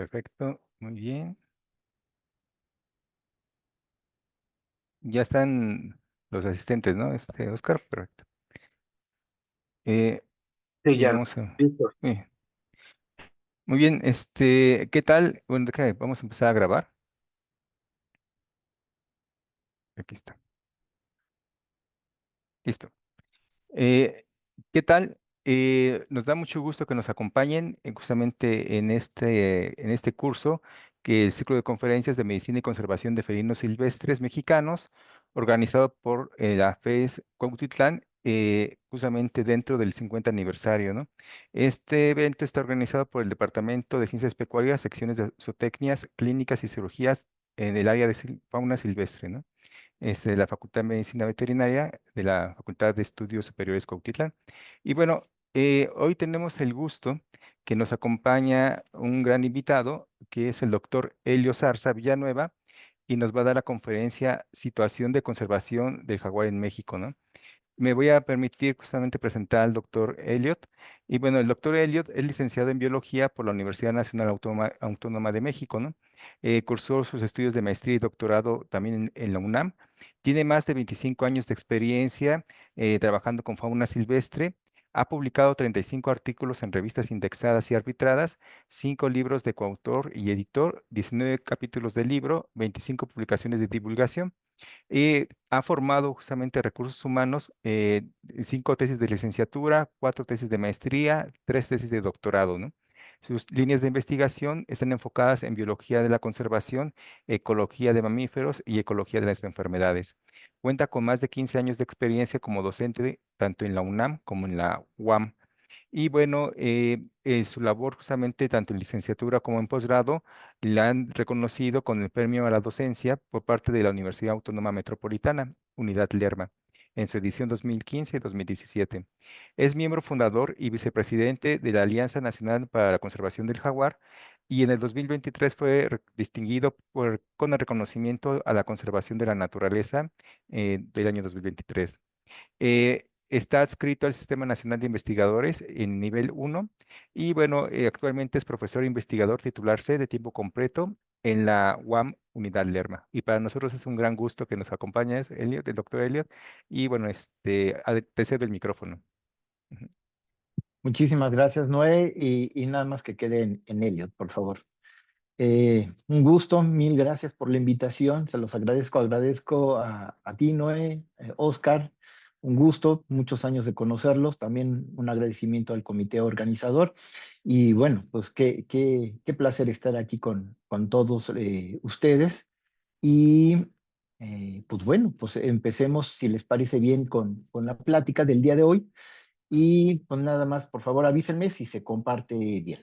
Perfecto, muy bien. Ya están los asistentes, ¿no? Oscar, perfecto. Eh, Sí, pues ya, vamos a... listo. Muy muy bien, ¿qué tal? Bueno, vamos a empezar a grabar. Aquí está. Listo. Eh, ¿Qué tal? Nos da mucho gusto que nos acompañen justamente en este curso, que es el ciclo de conferencias de medicina y conservación de felinos silvestres mexicanos, organizado por la FES Cuautitlán, justamente dentro del 50 aniversario, ¿no? Este evento está organizado por el Departamento de Ciencias Pecuarias, secciones de zootecnias, clínicas y cirugías en el área de fauna silvestre, ¿no? De la Facultad de Medicina Veterinaria de la Facultad de Estudios Superiores Cuautitlán. Y bueno, hoy tenemos el gusto que nos acompaña un gran invitado, que es el doctor Helio Zarza Villanueva, y nos va a dar la conferencia Situación de conservación del jaguar en México, ¿no? Me voy a permitir justamente presentar al doctor Elliot. Y bueno, el doctor Elliot es licenciado en biología por la Universidad Nacional Autónoma de México, ¿no? Cursó sus estudios de maestría y doctorado también en la UNAM. Tiene más de 25 años de experiencia trabajando con fauna silvestre. Ha publicado 35 artículos en revistas indexadas y arbitradas, 5 libros de coautor y editor, 19 capítulos de libro, 25 publicaciones de divulgación. Ha formado justamente recursos humanos, 5 tesis de licenciatura, 4 tesis de maestría, 3 tesis de doctorado, ¿no? Sus líneas de investigación están enfocadas en biología de la conservación, ecología de mamíferos y ecología de las enfermedades. Cuenta con más de 15 años de experiencia como docente, tanto en la UNAM como en la UAM. Y bueno, su labor justamente tanto en licenciatura como en posgrado la han reconocido con el premio a la docencia por parte de la Universidad Autónoma Metropolitana, Unidad Lerma, en su edición 2015 y 2017. Es miembro fundador y vicepresidente de la Alianza Nacional para la Conservación del Jaguar y en el 2023 fue distinguido con el reconocimiento a la conservación de la naturaleza del año 2023. Está adscrito al Sistema Nacional de Investigadores en nivel uno y bueno, actualmente es profesor e investigador titular C de tiempo completo en la UAM Unidad Lerma. Y para nosotros es un gran gusto que nos acompañes, Elliot, el doctor Elliot. Y bueno, te cedo el micrófono. Ujú. Muchísimas gracias, Noé, y nada más que quede en Elliot, por favor. Un gusto, mil gracias por la invitación, se los agradezco a ti, Noé, Oscar, un gusto, muchos años de conocerlos, también un agradecimiento al comité organizador, y bueno, pues qué placer estar aquí con todos ustedes, y pues bueno, pues empecemos, si les parece bien, con la plática del día de hoy. Y pues nada más, por favor, avísenme si se comparte bien.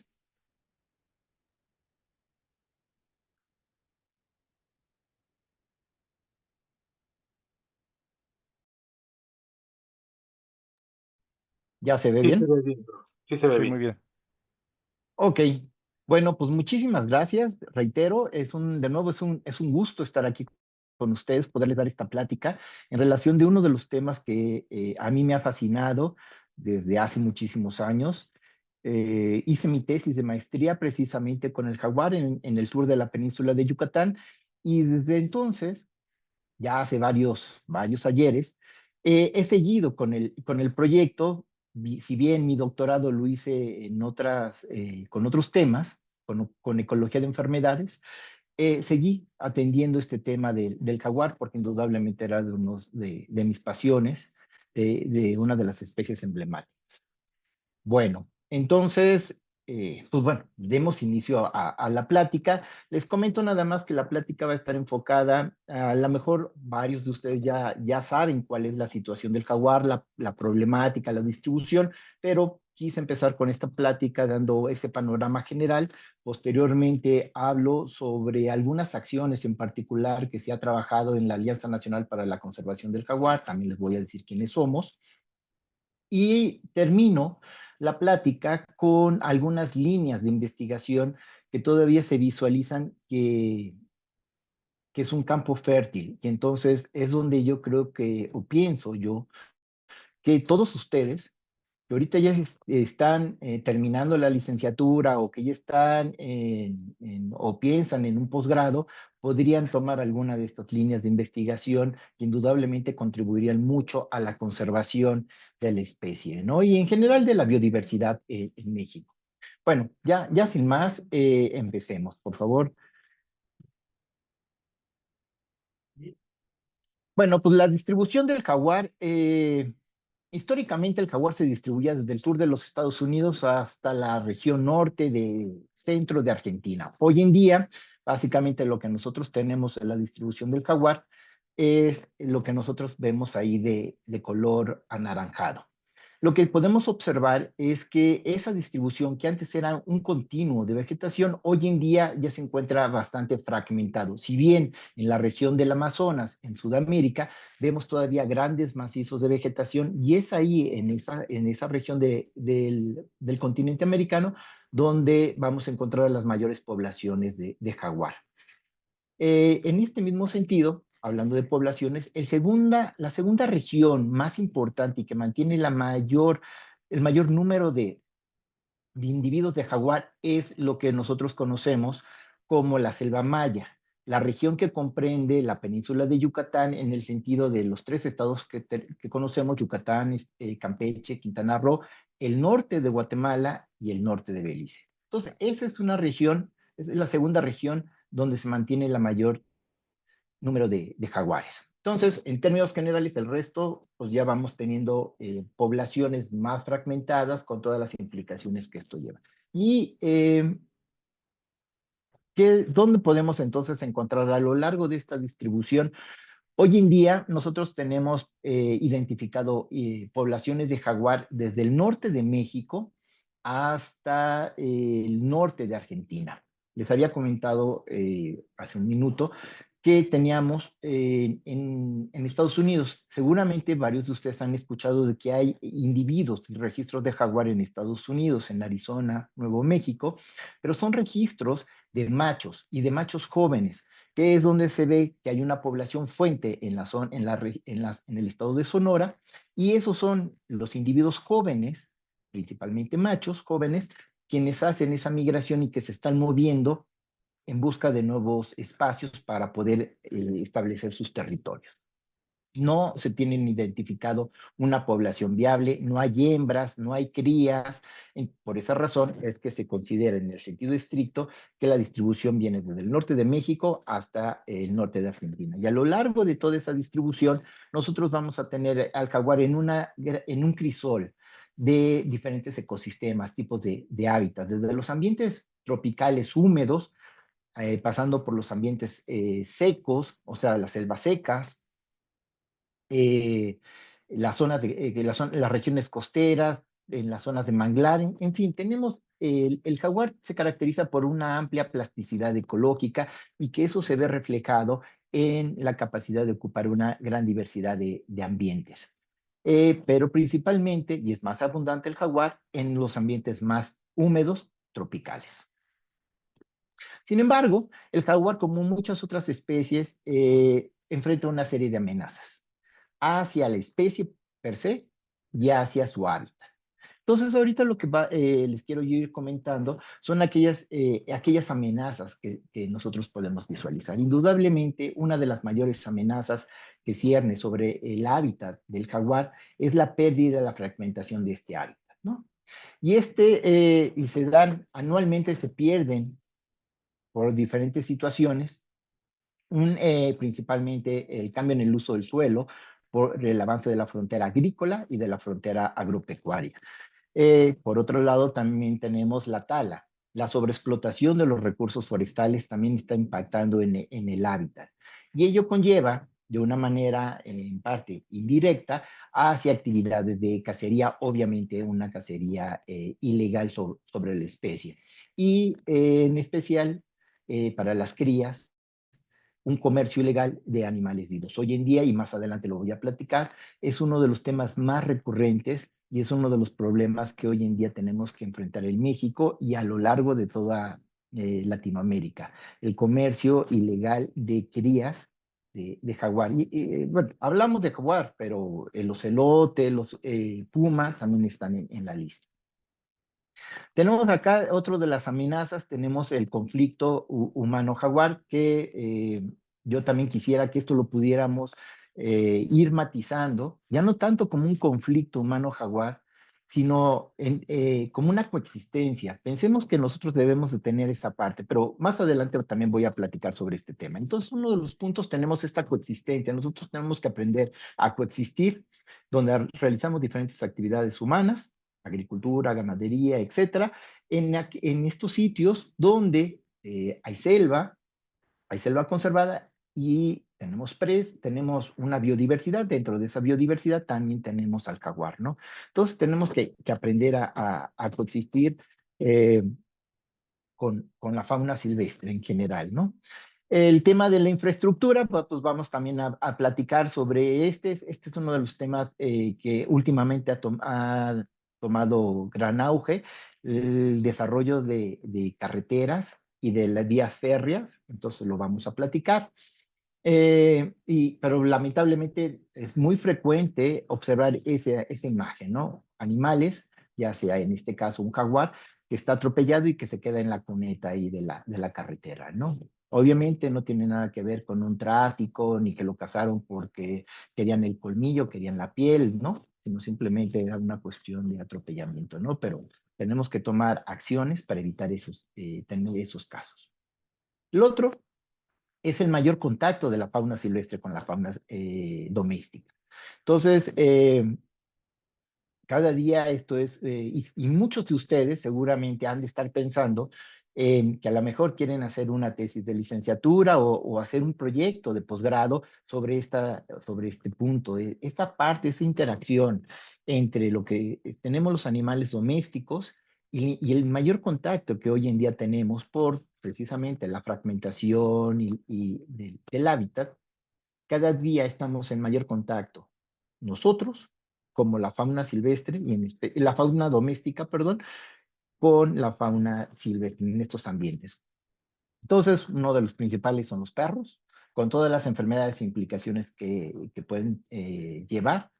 ¿Ya se ve Sí se bien? ve bien, bro. Sí se ve Sí, muy bien. bien. Ok. Bueno, pues muchísimas gracias. Reitero, de nuevo, es un gusto estar aquí con ustedes, poderles dar esta plática en relación de uno de los temas que a mí me ha fascinado desde hace muchísimos años. Hice mi tesis de maestría precisamente con el jaguar en el sur de la península de Yucatán y desde entonces ya hace varios ayeres, he seguido con el proyecto, si bien mi doctorado lo hice con otros temas, con ecología de enfermedades, seguí atendiendo este tema del jaguar porque indudablemente era de mis pasiones, de una de las especies emblemáticas. Bueno, entonces, pues bueno, demos inicio a la plática. Les comento nada más que la plática va a estar enfocada, a lo mejor varios de ustedes ya saben cuál es la situación del jaguar, la problemática, la distribución, pero quise empezar con esta plática dando ese panorama general. Posteriormente hablo sobre algunas acciones en particular que se ha trabajado en la Alianza Nacional para la Conservación del Jaguar. También les voy a decir quiénes somos. Y termino la plática con algunas líneas de investigación que todavía se visualizan que es un campo fértil. Y entonces es donde yo creo que, o pienso yo, que todos ustedes que ahorita ya están terminando la licenciatura o que ya están o piensan en un posgrado, podrían tomar alguna de estas líneas de investigación que indudablemente contribuirían mucho a la conservación de la especie, ¿no? Y en general de la biodiversidad en México. Bueno, ya sin más, empecemos, por favor. Bueno, pues la distribución del jaguar, históricamente el jaguar se distribuía desde el sur de los Estados Unidos hasta la región norte de centro de Argentina. Hoy en día, básicamente lo que nosotros tenemos en la distribución del jaguar es lo que nosotros vemos ahí de color anaranjado. Lo que podemos observar es que esa distribución que antes era un continuo de vegetación, hoy en día ya se encuentra bastante fragmentado. Si bien en la región del Amazonas, en Sudamérica, vemos todavía grandes macizos de vegetación y es ahí, en esa región del continente americano, donde vamos a encontrar las mayores poblaciones de jaguar. En este mismo sentido, hablando de poblaciones, la segunda región más importante y que mantiene el mayor número de individuos de jaguar es lo que nosotros conocemos como la selva maya, la región que comprende la península de Yucatán en el sentido de los tres estados que conocemos, Yucatán, Campeche, Quintana Roo, el norte de Guatemala y el norte de Belice. Entonces, esa es una región, es la segunda región donde se mantiene el mayor número de jaguares. Entonces, en términos generales, el resto, pues ya vamos teniendo poblaciones más fragmentadas con todas las implicaciones que esto lleva. ¿Y dónde podemos entonces encontrar a lo largo de esta distribución? Hoy en día nosotros tenemos identificado poblaciones de jaguar desde el norte de México hasta el norte de Argentina. Les había comentado hace un minuto que teníamos en Estados Unidos. Seguramente varios de ustedes han escuchado de que hay individuos y registros de jaguar en Estados Unidos, en Arizona, Nuevo México, pero son registros de machos y de machos jóvenes, que es donde se ve que hay una población fuente en, la zona, en el estado de Sonora, y esos son los individuos jóvenes, principalmente machos jóvenes, quienes hacen esa migración y que se están moviendo en busca de nuevos espacios para poder establecer sus territorios. No se tienen identificado una población viable, no hay hembras, no hay crías. Por esa razón es que se considera en el sentido estricto que la distribución viene desde el norte de México hasta el norte de Argentina. Y a lo largo de toda esa distribución, nosotros vamos a tener al jaguar en un crisol de diferentes ecosistemas, tipos de hábitat, desde los ambientes tropicales húmedos, pasando por los ambientes secos, o sea, las selvas secas, eh, las zonas las regiones costeras, en las zonas de manglar, en fin, tenemos, el jaguar se caracteriza por una amplia plasticidad ecológica y que eso se ve reflejado en la capacidad de ocupar una gran diversidad de ambientes. Pero principalmente, y es más abundante el jaguar, en los ambientes más húmedos tropicales. Sin embargo, el jaguar, como muchas otras especies, enfrenta una serie de amenazas hacia la especie per se y hacia su hábitat. Entonces, ahorita lo que les quiero ir comentando son aquellas amenazas que nosotros podemos visualizar. Indudablemente, una de las mayores amenazas que cierne sobre el hábitat del jaguar es la pérdida, la fragmentación de este hábitat, ¿no? Y anualmente se pierden por diferentes situaciones, principalmente el cambio en el uso del suelo por el avance de la frontera agrícola y de la frontera agropecuaria. Por otro lado, también tenemos la tala. La sobreexplotación de los recursos forestales también está impactando en el hábitat. Y ello conlleva, de una manera en parte indirecta, hacia actividades de cacería, obviamente una cacería ilegal sobre la especie. Y en especial para las crías, un comercio ilegal de animales vivos. Hoy en día, y más adelante lo voy a platicar, es uno de los temas más recurrentes y es uno de los problemas que hoy en día tenemos que enfrentar en México y a lo largo de toda Latinoamérica. El comercio ilegal de crías de jaguar. Bueno, hablamos de jaguar, pero el ocelote, los puma también están en la lista. Tenemos acá otro de las amenazas, tenemos el conflicto humano-jaguar, que yo también quisiera que esto lo pudiéramos ir matizando, ya no tanto como un conflicto humano-jaguar, sino como una coexistencia. Pensemos que nosotros debemos de tener esa parte, pero más adelante también voy a platicar sobre este tema. Entonces, uno de los puntos tenemos esta coexistencia. Nosotros tenemos que aprender a coexistir, donde realizamos diferentes actividades humanas, agricultura, ganadería, etcétera, en estos sitios donde hay selva conservada y tenemos una biodiversidad. Dentro de esa biodiversidad también tenemos al jaguar, ¿no? Entonces tenemos que aprender a coexistir eh, con la fauna silvestre en general, ¿no? El tema de la infraestructura, pues vamos también a platicar sobre este. Este es uno de los temas que últimamente ha tomado gran auge, el desarrollo de carreteras y de las vías férreas, entonces lo vamos a platicar. Pero lamentablemente es muy frecuente observar esa imagen, ¿no? Animales, ya sea en este caso un jaguar, que está atropellado y que se queda en la cuneta ahí de la carretera, ¿no? Obviamente no tiene nada que ver con un tráfico, ni que lo cazaron porque querían el colmillo, querían la piel, ¿no? Sino simplemente era una cuestión de atropellamiento, ¿no? Pero tenemos que tomar acciones para evitar tener esos casos. Lo otro es el mayor contacto de la fauna silvestre con la fauna doméstica. Entonces, cada día esto es, y muchos de ustedes seguramente han de estar pensando en que a lo mejor quieren hacer una tesis de licenciatura o hacer un proyecto de posgrado sobre este punto, esta parte, esa interacción entre lo que tenemos los animales domésticos y el mayor contacto que hoy en día tenemos por precisamente la fragmentación del hábitat. Cada día estamos en mayor contacto, nosotros, como la fauna silvestre, la fauna doméstica, perdón, con la fauna silvestre en estos ambientes. Entonces, uno de los principales son los perros, con todas las enfermedades e implicaciones que pueden llevar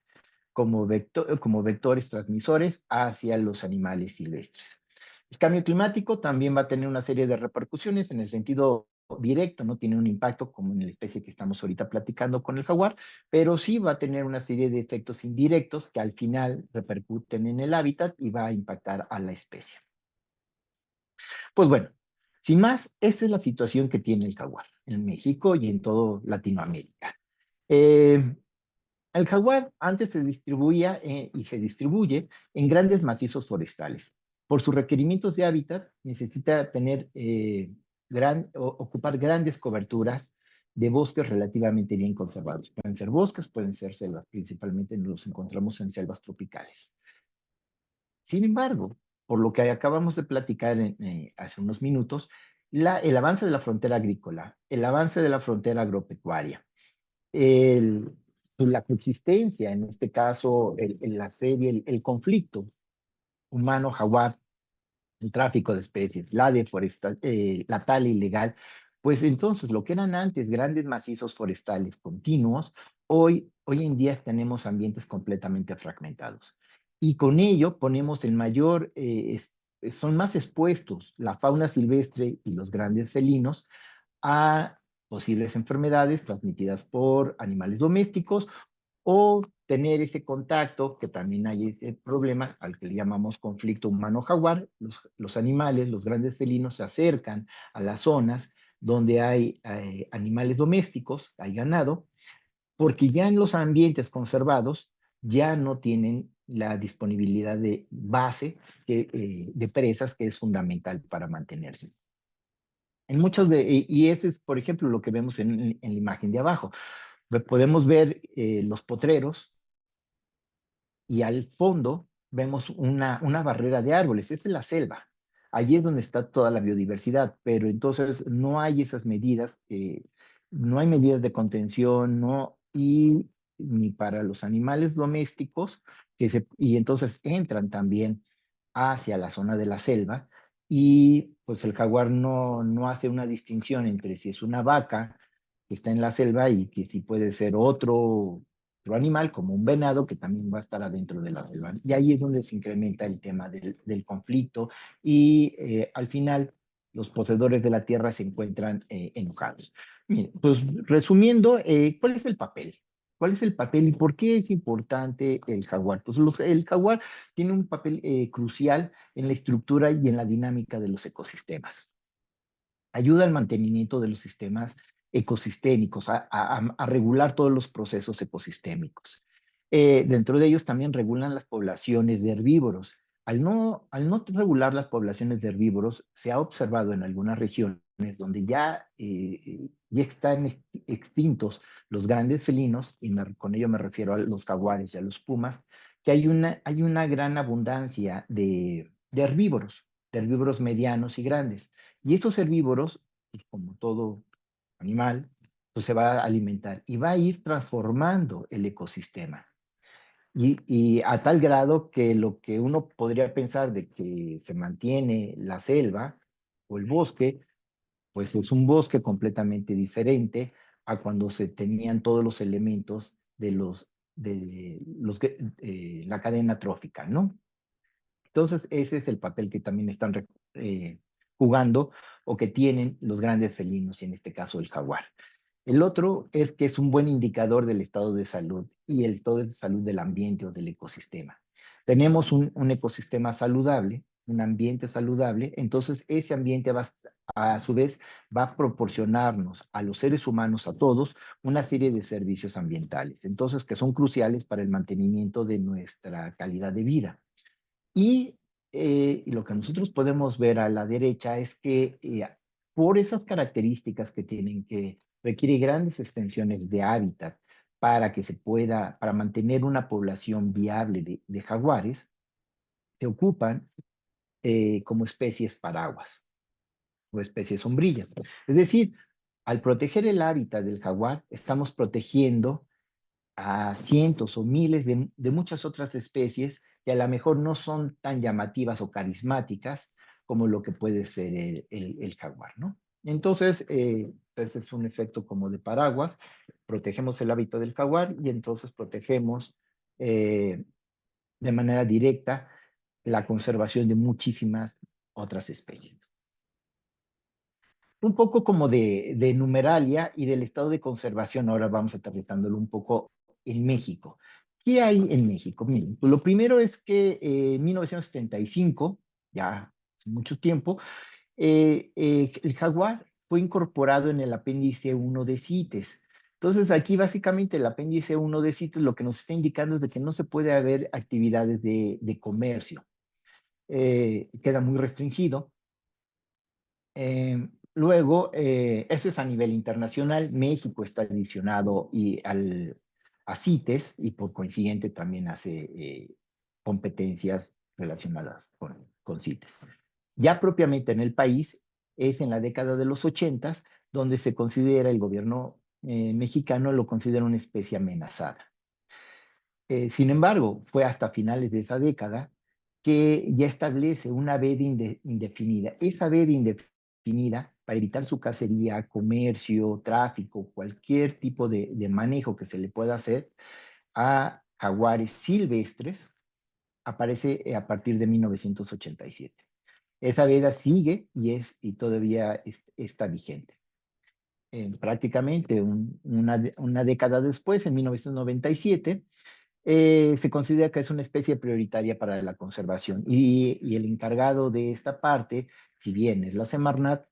como vectores transmisores hacia los animales silvestres. El cambio climático también va a tener una serie de repercusiones en el sentido directo, no tiene un impacto como en la especie que estamos ahorita platicando con el jaguar, pero sí va a tener una serie de efectos indirectos que al final repercuten en el hábitat y va a impactar a la especie. Pues bueno, sin más, esta es la situación que tiene el jaguar en México y en todo Latinoamérica. Eh, el jaguar antes se distribuía y se distribuye en grandes macizos forestales. Por sus requerimientos de hábitat, necesita ocupar grandes coberturas de bosques relativamente bien conservados. Pueden ser bosques, pueden ser selvas, principalmente los encontramos en selvas tropicales. Sin embargo, por lo que acabamos de platicar hace unos minutos, el avance de la frontera agrícola, el avance de la frontera agropecuaria, el, la coexistencia, en este caso, la serie, el conflicto humano-jaguar, el tráfico de especies, la tala ilegal, pues entonces lo que eran antes grandes macizos forestales continuos, hoy en día tenemos ambientes completamente fragmentados. Y con ello ponemos el son más expuestos la fauna silvestre y los grandes felinos a posibles enfermedades transmitidas por animales domésticos o tener ese contacto, que también hay ese problema al que le llamamos conflicto humano-jaguar. Los animales, los grandes felinos se acercan a las zonas donde hay animales domésticos, hay ganado, porque ya en los ambientes conservados ya no tienen la disponibilidad de base de presas que es fundamental para mantenerse. Y ese es, por ejemplo, lo que vemos en la imagen de abajo. Podemos ver los potreros y al fondo vemos una barrera de árboles. Esta es la selva. Allí es donde está toda la biodiversidad, pero entonces no hay esas medidas, no hay medidas de contención, no, y ni para los animales domésticos, y entonces entran también hacia la zona de la selva, y pues el jaguar no hace una distinción entre si es una vaca que está en la selva y que sí puede ser otro animal, como un venado, que también va a estar adentro de la selva. Y ahí es donde se incrementa el tema del conflicto y al final los poseedores de la tierra se encuentran enojados. Miren, pues resumiendo, ¿cuál es el papel? ¿Cuál es el papel y por qué es importante el jaguar? Pues el jaguar tiene un papel crucial en la estructura y en la dinámica de los ecosistemas. Ayuda al mantenimiento de los sistemas ecosistémicos, a regular todos los procesos ecosistémicos. Dentro de ellos también regulan las poblaciones de herbívoros. Al no regular las poblaciones de herbívoros, se ha observado en algunas regiones donde ya están extintos los grandes felinos, y con ello me refiero a los jaguares y a los pumas, que hay una gran abundancia de herbívoros medianos y grandes. Y estos herbívoros, pues, como todo animal, pues se va a alimentar y va a ir transformando el ecosistema. Y a tal grado que lo que uno podría pensar de que se mantiene la selva o el bosque, pues es un bosque completamente diferente a cuando se tenían todos los elementos de la cadena trófica, ¿no? Entonces, ese es el papel que también están jugando o que tienen los grandes felinos, y en este caso el jaguar. El otro es que es un buen indicador del estado de salud y el estado de salud del ambiente o del ecosistema. Tenemos un ecosistema saludable, un ambiente saludable, entonces ese ambiente a su vez va a proporcionarnos a los seres humanos, a todos, una serie de servicios ambientales, entonces que son cruciales para el mantenimiento de nuestra calidad de vida. Y lo que nosotros podemos ver a la derecha es que por esas características que tienen, que requiere grandes extensiones de hábitat para mantener una población viable de jaguares, se ocupan como especies paraguas o especies sombrillas. Es decir, al proteger el hábitat del jaguar, estamos protegiendo a cientos o miles de muchas otras especies que a lo mejor no son tan llamativas o carismáticas como lo que puede ser el jaguar, ¿no? Entonces, ese es un efecto como de paraguas, protegemos el hábitat del jaguar y entonces protegemos eh, de manera directa la conservación de muchísimas otras especies. Un poco como de numeralia y del estado de conservación, ahora vamos aterrizándolo un poco en México. ¿Qué hay en México? Miren, pues lo primero es que en 1975, ya hace mucho tiempo, el jaguar fue incorporado en el apéndice 1 de CITES. Entonces, aquí básicamente el apéndice 1 de CITES lo que nos está indicando es de que no se puede haber actividades de comercio. Queda muy restringido. Luego, eso es a nivel internacional. México está adicionado a CITES y por consiguiente también hace competencias relacionadas con CITES. Ya propiamente en el país es en la década de los 80 donde se considera, el gobierno mexicano lo considera una especie amenazada. Sin embargo, fue hasta finales de esa década que ya establece una veda indefinida. Esa veda indefinida, para evitar su cacería, comercio, tráfico, cualquier tipo de manejo que se le pueda hacer a jaguares silvestres, aparece a partir de 1987. Esa veda sigue y todavía está vigente. Prácticamente una década después, en 1997, se considera que es una especie prioritaria para la conservación y el encargado de esta parte, si bien es la Semarnat,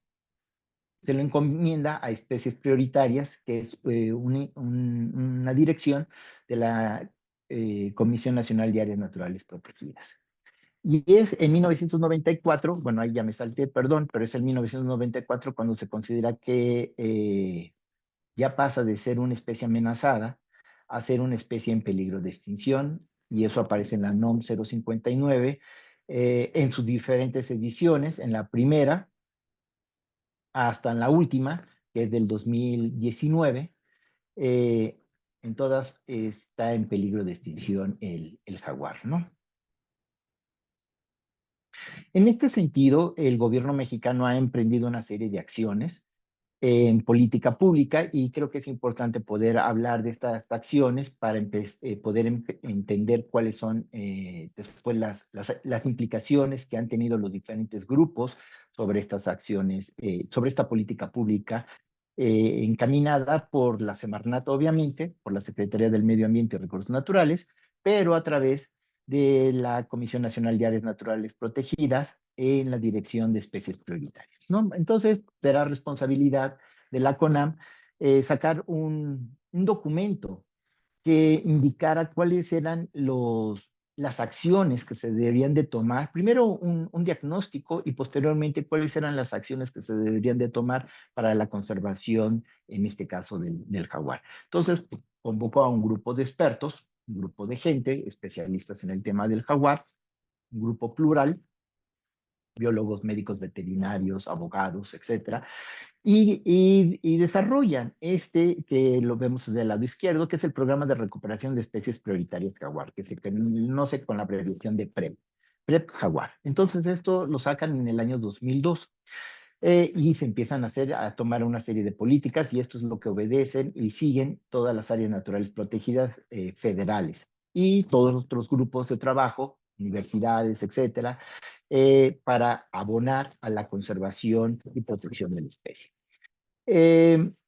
se lo encomienda a especies prioritarias, que es una dirección de la Comisión Nacional de Áreas Naturales Protegidas. Y es en 1994, bueno, ahí ya me salté, perdón, pero es en 1994 cuando se considera que ya pasa de ser una especie amenazada a ser una especie en peligro de extinción, y eso aparece en la NOM 059 en sus diferentes ediciones, en la primera hasta en la última, que es del 2019. eh, en todas está en peligro de extinción el jaguar, ¿no? En este sentido, el gobierno mexicano ha emprendido una serie de acciones en política pública y creo que es importante poder hablar de estas acciones para poder entender cuáles son después las implicaciones que han tenido los diferentes grupos sobre estas acciones, sobre esta política pública encaminada por la Semarnat, obviamente, por la Secretaría del Medio Ambiente y Recursos Naturales, pero a través de la Comisión Nacional de Áreas Naturales Protegidas en la Dirección de Especies Prioritarias, ¿no? Entonces, será responsabilidad de la CONAM sacar un documento que indicara cuáles eran las acciones que se deberían de tomar. Primero un diagnóstico y posteriormente cuáles eran las acciones que se deberían de tomar para la conservación, en este caso del jaguar. Entonces, convocó a un grupo de expertos, un grupo de gente, especialistas en el tema del jaguar, un grupo plural, biólogos, médicos veterinarios, abogados, etcétera, y desarrollan que lo vemos del lado izquierdo, que es el Programa de Recuperación de Especies Prioritarias Jaguar, que se conoce con la abreviación de PREP, PREP Jaguar. Entonces esto lo sacan en el año 2002 y se empiezan a tomar una serie de políticas y esto es lo que obedecen y siguen todas las áreas naturales protegidas federales y todos los otros grupos de trabajo, universidades, etcétera, para abonar a la conservación y protección de la especie.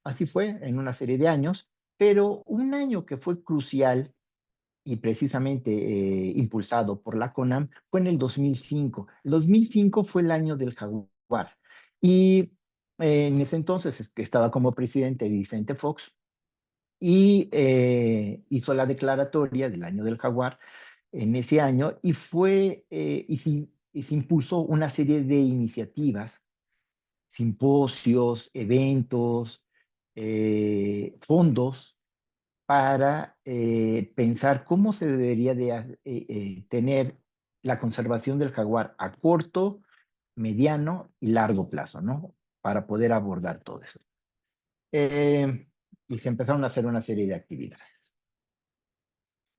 Así fue en una serie de años, pero un año que fue crucial y precisamente impulsado por la CONAM fue en el 2005. El 2005 fue el año del jaguar y en ese entonces estaba como presidente Vicente Fox y hizo la declaratoria del año del jaguar en ese año y se impulsó una serie de iniciativas, simposios, eventos, fondos para pensar cómo se debería de tener la conservación del jaguar a corto, mediano y largo plazo, ¿no? Para poder abordar todo eso. Eh, y se empezaron a hacer una serie de actividades.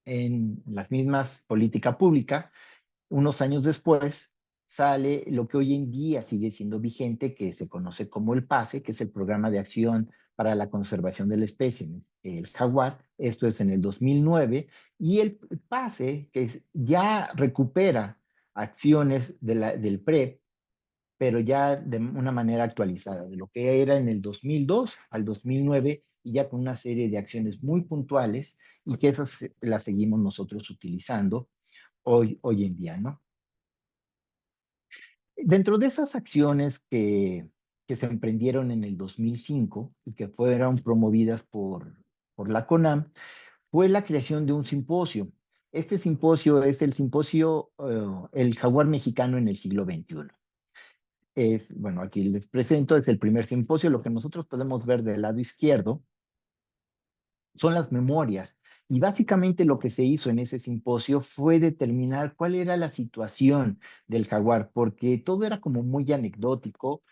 En las mismas política pública, unos años después, sale lo que hoy en día sigue siendo vigente, que se conoce como el PASE, que es el Programa de Acción para la Conservación de la Especie, el jaguar. Esto es en el 2009. Y el PASE, ya recupera acciones del PREP, pero ya de una manera actualizada, de lo que era en el 2002 al 2009, y ya con una serie de acciones muy puntuales, y que esas las seguimos nosotros utilizando hoy en día, ¿no? Dentro de esas acciones que se emprendieron en el 2005 y que fueron promovidas por la CONAM, fue la creación de un simposio. Este simposio es el simposio El Jaguar Mexicano en el siglo XXI. Bueno, aquí les presento, es el primer simposio. Lo que nosotros podemos ver del lado izquierdo son las memorias. Y básicamente lo que se hizo en ese simposio fue determinar cuál era la situación del jaguar, porque todo era como muy anecdótico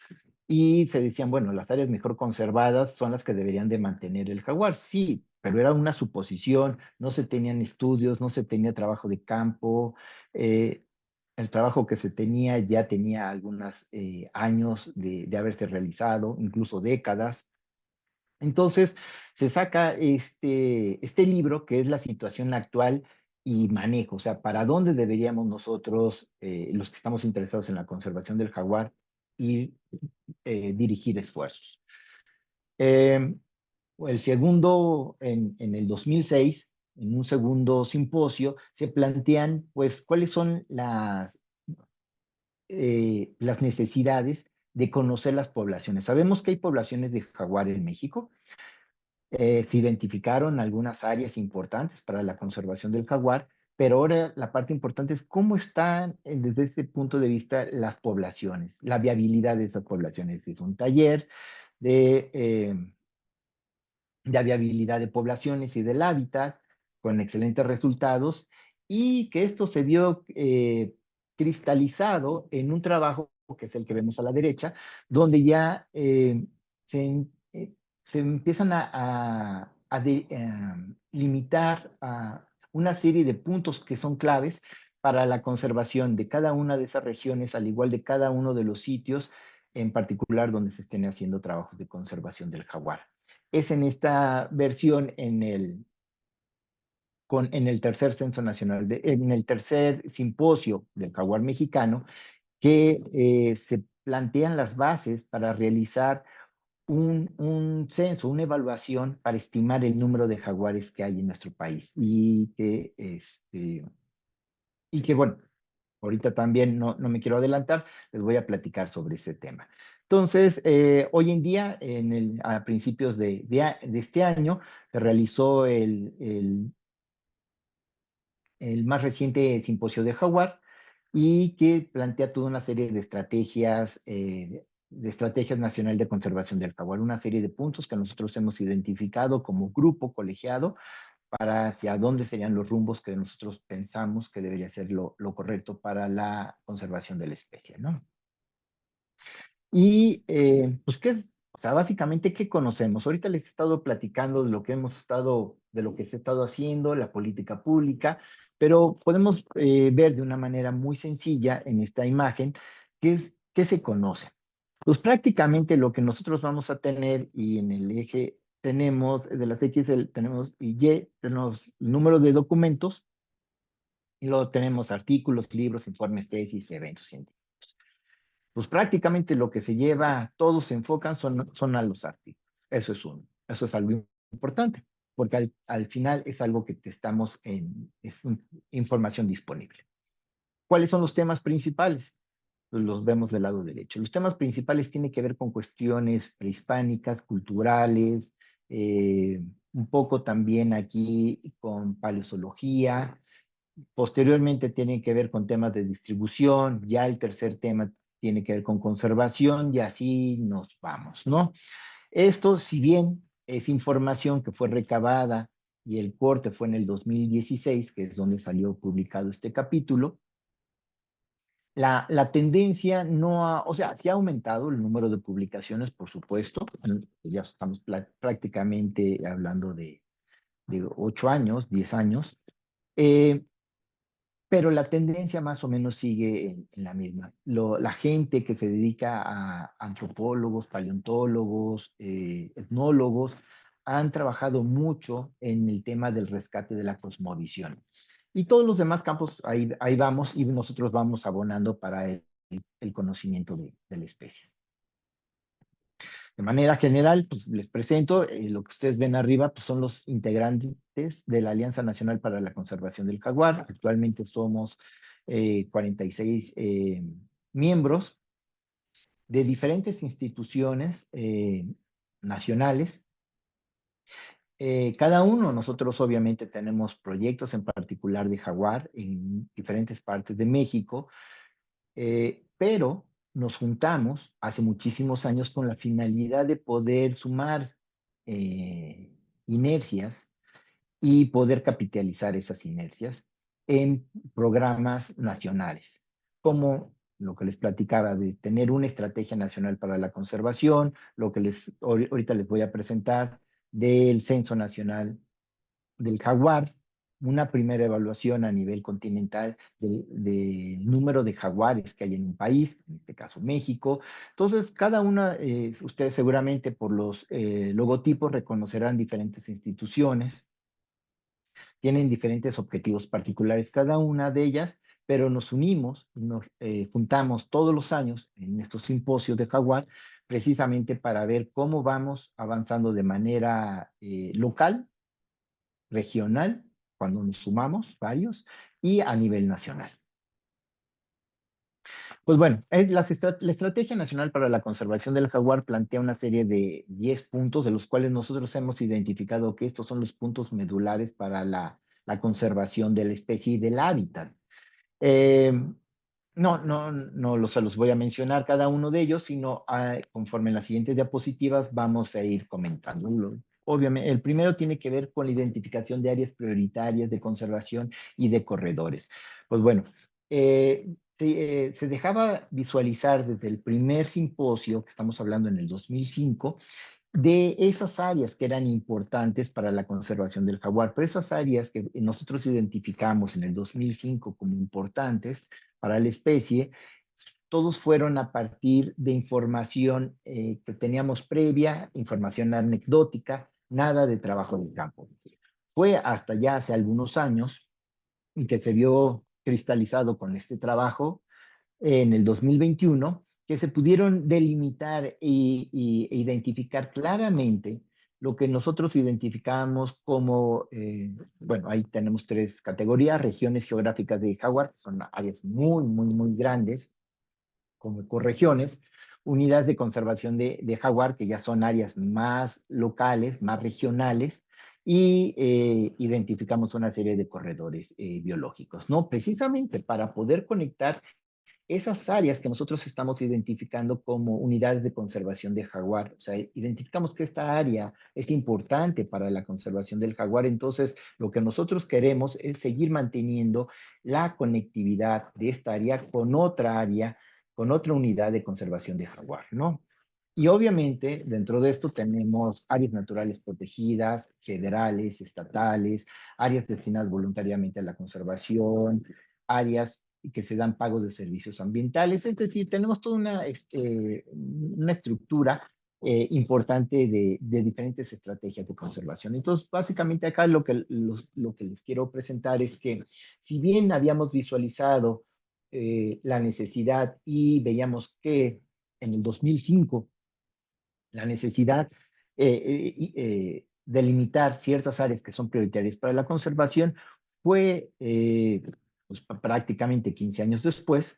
y se decían, bueno, las áreas mejor conservadas son las que deberían de mantener el jaguar. Sí, pero era una suposición, no se tenían estudios, no se tenía trabajo de campo. eh, el trabajo que se tenía ya tenía algunos años de haberse realizado, incluso décadas. Entonces, se saca este libro que es la situación actual y manejo, o sea, para dónde deberíamos nosotros, los que estamos interesados en la conservación del jaguar, ir dirigir esfuerzos. Eh, el segundo, en el 2006, en un segundo simposio, se plantean, pues, cuáles son las necesidades de conocer las poblaciones. Sabemos que hay poblaciones de jaguar en México. Se identificaron algunas áreas importantes para la conservación del jaguar, pero ahora la parte importante es cómo están desde este punto de vista las poblaciones, la viabilidad de estas poblaciones. Es un taller de viabilidad de poblaciones y del hábitat con excelentes resultados y que esto se vio cristalizado en un trabajo que es el que vemos a la derecha, donde ya se, se empiezan a limitar a una serie de puntos que son claves para la conservación de cada una de esas regiones, al igual de cada uno de los sitios en particular donde se estén haciendo trabajos de conservación del jaguar. Es en esta versión, en el tercer censo nacional, en el tercer simposio del jaguar mexicano, que se plantean las bases para realizar un censo, una evaluación para estimar el número de jaguares que hay en nuestro país y que bueno, ahorita también no me quiero adelantar, les voy a platicar sobre ese tema. Entonces, hoy en día, a principios de este año, se realizó el más reciente simposio de Jaguar y que plantea toda una serie de estrategias nacional de conservación del jaguar, una serie de puntos que nosotros hemos identificado como grupo colegiado para hacia dónde serían los rumbos que nosotros pensamos que debería ser lo correcto para la conservación de la especie, ¿no? Y pues, ¿qué es? O sea, básicamente, ¿qué conocemos? Ahorita les he estado platicando de lo que de lo que se ha estado haciendo, la política pública, pero podemos ver de una manera muy sencilla en esta imagen qué se conoce. Pues prácticamente lo que nosotros vamos a tener y en el eje tenemos, de las X tenemos Y, tenemos el número de documentos y luego tenemos artículos, libros, informes, tesis, eventos científicos. Pues prácticamente lo que se lleva, todos se enfocan son a los artículos. Eso es uno. Eso es algo importante, porque al final es algo que información disponible. ¿Cuáles son los temas principales? Pues los vemos del lado derecho. Los temas principales tienen que ver con cuestiones prehispánicas, culturales, un poco también aquí con paleozoología. Posteriormente tienen que ver con temas de distribución, ya el tercer tema tiene que ver con conservación y así nos vamos, ¿no? Esto, si bien es información que fue recabada y el corte fue en el 2016, que es donde salió publicado este capítulo, la tendencia no ha, o sea, sí ha aumentado el número de publicaciones, por supuesto, ya estamos prácticamente hablando de 8 años, 10 años, eh, pero la tendencia más o menos sigue en la misma. La gente que se dedica a antropólogos, paleontólogos, etnólogos, han trabajado mucho en el tema del rescate de la cosmovisión. Y todos los demás campos, ahí vamos y nosotros vamos abonando para el conocimiento de la especie. De manera general, pues les presento lo que ustedes ven arriba, pues son los integrantes de la Alianza Nacional para la Conservación del Jaguar. Actualmente somos 46 miembros de diferentes instituciones nacionales. Cada uno, nosotros obviamente tenemos proyectos en particular de Jaguar en diferentes partes de México, pero nos juntamos hace muchísimos años con la finalidad de poder sumar eh, inercias y poder capitalizar esas inercias en programas nacionales, como lo que les platicaba de tener una estrategia nacional para la conservación, lo que ahorita les voy a presentar del Censo Nacional del jaguar, una primera evaluación a nivel continental del número de jaguares que hay en un país, en este caso México. Entonces, cada una, ustedes seguramente por los logotipos reconocerán diferentes instituciones, tienen diferentes objetivos particulares cada una de ellas, pero nos unimos, nos juntamos todos los años en estos simposios de jaguar, precisamente para ver cómo vamos avanzando de manera local, regional, cuando nos sumamos varios, y a nivel nacional. Pues bueno, la Estrategia Nacional para la Conservación del Jaguar plantea una serie de 10 puntos, de los cuales nosotros hemos identificado que estos son los puntos medulares para la conservación de la especie y del hábitat. Eh, no se los voy a mencionar cada uno de ellos, sino conforme en las siguientes diapositivas vamos a ir comentándolo. Obviamente, el primero tiene que ver con la identificación de áreas prioritarias de conservación y de corredores. Pues bueno, se dejaba visualizar desde el primer simposio, que estamos hablando en el 2005, de esas áreas que eran importantes para la conservación del jaguar, pero esas áreas que nosotros identificamos en el 2005 como importantes para la especie, todos fueron a partir de información que teníamos previa, información anecdótica, nada de trabajo de campo. Fue hasta ya hace algunos años y que se vio cristalizado con este trabajo en el 2021, que se pudieron delimitar e identificar claramente lo que nosotros identificamos como, bueno, ahí tenemos tres categorías: regiones geográficas de jaguar, que son áreas muy, muy, muy grandes, como ecorregiones; unidades de conservación de jaguar, que ya son áreas más locales, más regionales; y identificamos una serie de corredores biológicos, ¿no? Precisamente para poder conectar esas áreas que nosotros estamos identificando como unidades de conservación de jaguar. O sea, identificamos que esta área es importante para la conservación del jaguar. Entonces, lo que nosotros queremos es seguir manteniendo la conectividad de esta área con otra área, con otra unidad de conservación de jaguar, ¿no? Y obviamente, dentro de esto tenemos áreas naturales protegidas, federales, estatales, áreas destinadas voluntariamente a la conservación, áreas que se dan pagos de servicios ambientales. Es decir, tenemos toda una estructura importante de diferentes estrategias de conservación. Entonces, básicamente acá lo que les quiero presentar es que, si bien habíamos visualizado la necesidad y veíamos que en el 2005 la necesidad de limitar ciertas áreas que son prioritarias para la conservación, fue pues, prácticamente 15 años después,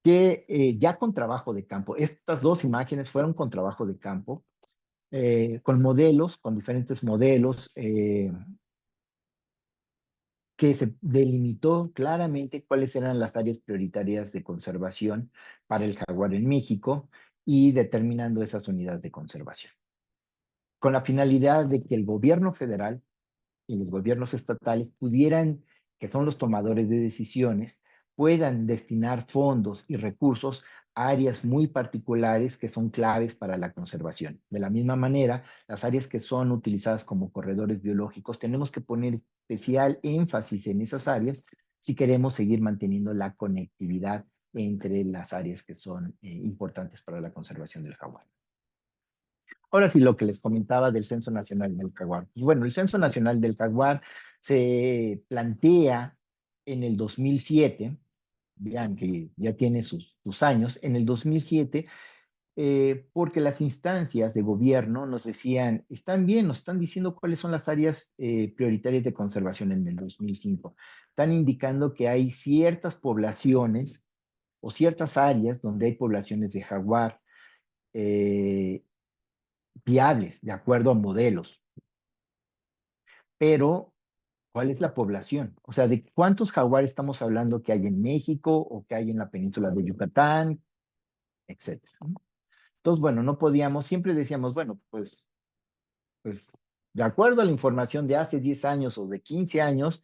que ya con trabajo de campo, estas dos imágenes fueron con trabajo de campo, con modelos, con diferentes modelos, que se delimitó claramente cuáles eran las áreas prioritarias de conservación para el jaguar en México, y determinando esas unidades de conservación, con la finalidad de que el gobierno federal y los gobiernos estatales pudieran, que son los tomadores de decisiones, puedan destinar fondos y recursos a áreas muy particulares que son claves para la conservación. De la misma manera, las áreas que son utilizadas como corredores biológicos, tenemos que poner especial énfasis en esas áreas si queremos seguir manteniendo la conectividad entre las áreas que son importantes para la conservación del jaguar. Ahora sí, lo que les comentaba del Censo Nacional del Jaguar. Y bueno, el Censo Nacional del Jaguar se plantea en el 2007. Vean que ya tiene sus años, en el 2007, porque las instancias de gobierno nos decían, están bien, nos están diciendo cuáles son las áreas prioritarias de conservación en el 2005. Están indicando que hay ciertas poblaciones o ciertas áreas donde hay poblaciones de jaguar, eh, viables, de acuerdo a modelos. Pero, ¿cuál es la población? O sea, ¿de cuántos jaguares estamos hablando que hay en México o que hay en la península de Yucatán, etcétera? Entonces, bueno, no podíamos, siempre decíamos, bueno, pues, de acuerdo a la información de hace 10 años o de 15 años,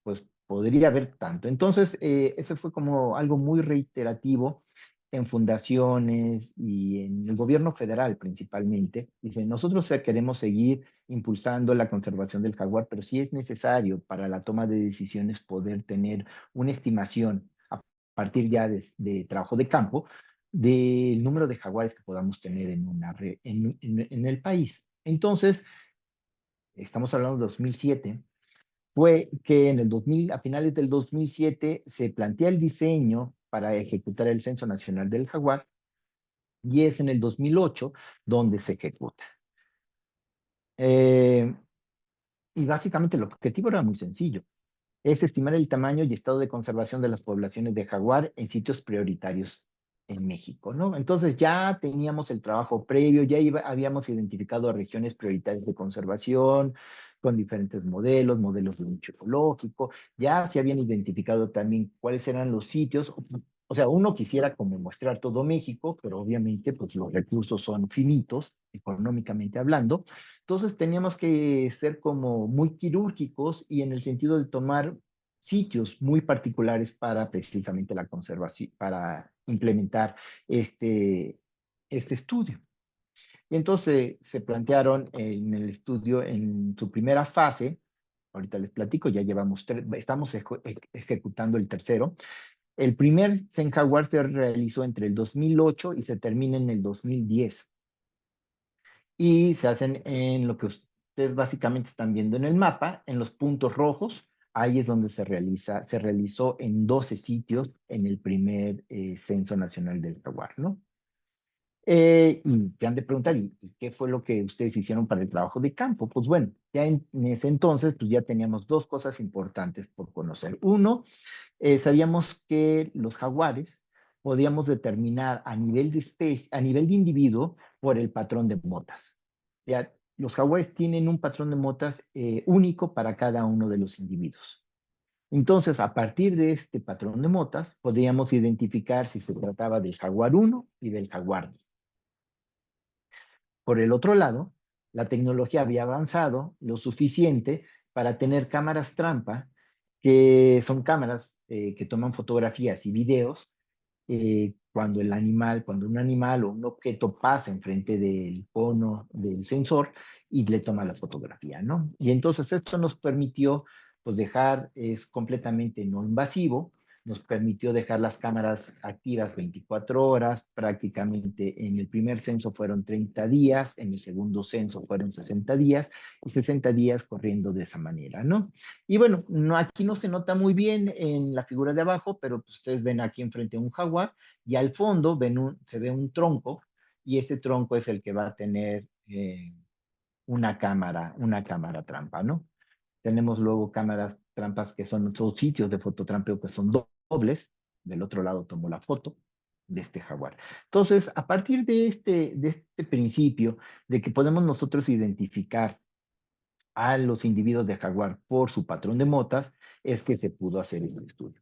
pues podría haber tanto. Entonces, ese fue como algo muy reiterativo en fundaciones y en el gobierno federal principalmente. Dicen, nosotros queremos seguir impulsando la conservación del jaguar, pero sí es necesario para la toma de decisiones poder tener una estimación a partir ya de trabajo de campo del número de jaguares que podamos tener en el país. Entonces, estamos hablando de 2007, fue que en el 2000, a finales del 2007, se plantea el diseño para ejecutar el Censo Nacional del Jaguar, y es en el 2008 donde se ejecuta. Eh, y básicamente el objetivo era muy sencillo: es estimar el tamaño y estado de conservación de las poblaciones de jaguar en sitios prioritarios en México, ¿no? Entonces ya teníamos el trabajo previo, habíamos identificado regiones prioritarias de conservación con diferentes modelos, modelos de nicho ecológico, ya se habían identificado también cuáles eran los sitios. O sea, uno quisiera como mostrar todo México, pero obviamente pues los recursos son finitos, económicamente hablando. Entonces teníamos que ser como muy quirúrgicos y en el sentido de tomar sitios muy particulares para precisamente la conservación, para implementar este estudio. Y entonces se plantearon en el estudio, en su primera fase, ahorita les platico, ya llevamos estamos ejecutando el tercero. El primer Jaguar se realizó entre el 2008 y se termina en el 2010. Y se hacen en lo que ustedes básicamente están viendo en el mapa, en los puntos rojos. Ahí es donde se realizó en 12 sitios en el primer Censo Nacional del Jaguar, ¿no? Y te han de preguntar, ¿y qué fue lo que ustedes hicieron para el trabajo de campo? Pues bueno, ya en ese entonces, pues ya teníamos dos cosas importantes por conocer. Uno, sabíamos que los jaguares podíamos determinar a nivel de especie, a nivel de individuo, por el patrón de motas. Ya, los jaguares tienen un patrón de motas único para cada uno de los individuos. Entonces, a partir de este patrón de motas, podíamos identificar si se trataba del jaguar uno y del jaguar 2. Por el otro lado, la tecnología había avanzado lo suficiente para tener cámaras trampa, que son cámaras que toman fotografías y videos cuando un animal o un objeto pasa enfrente del cono del sensor y le toma la fotografía, ¿no? Y entonces esto nos permitió, pues, es completamente no invasivo, nos permitió dejar las cámaras activas 24 horas, prácticamente en el primer censo fueron 30 días, en el segundo censo fueron 60 días y 60 días corriendo de esa manera, ¿no? Y bueno, no, aquí no se nota muy bien en la figura de abajo, pero pues, ustedes ven aquí enfrente un jaguar y al fondo se ve un tronco y ese tronco es el que va a tener una cámara trampa, ¿no? Tenemos luego cámaras trampas que son sitios de fototrampeo que son dobles. Del otro lado tomo la foto de este jaguar. Entonces, a partir de este principio de que podemos nosotros identificar a los individuos de jaguar por su patrón de motas, es que se pudo hacer este estudio.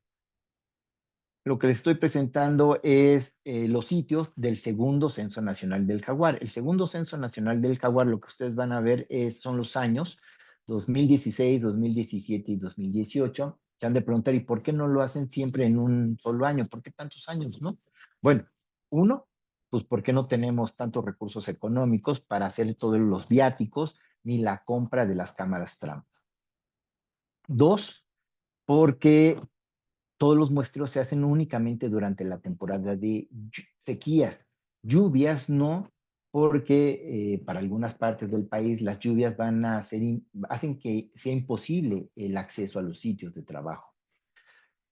Lo que les estoy presentando es los sitios del segundo Censo Nacional del Jaguar. El segundo Censo Nacional del Jaguar, lo que ustedes van a ver son los años 2016, 2017 y 2018. Se han de preguntar, ¿y por qué no lo hacen siempre en un solo año? ¿Por qué tantos años, no? Bueno, uno, pues porque no tenemos tantos recursos económicos para hacer todos los viáticos ni la compra de las cámaras trampa. Dos, porque todos los muestreos se hacen únicamente durante la temporada de sequías. Lluvias no, porque para algunas partes del país las lluvias hacen que sea imposible el acceso a los sitios de trabajo.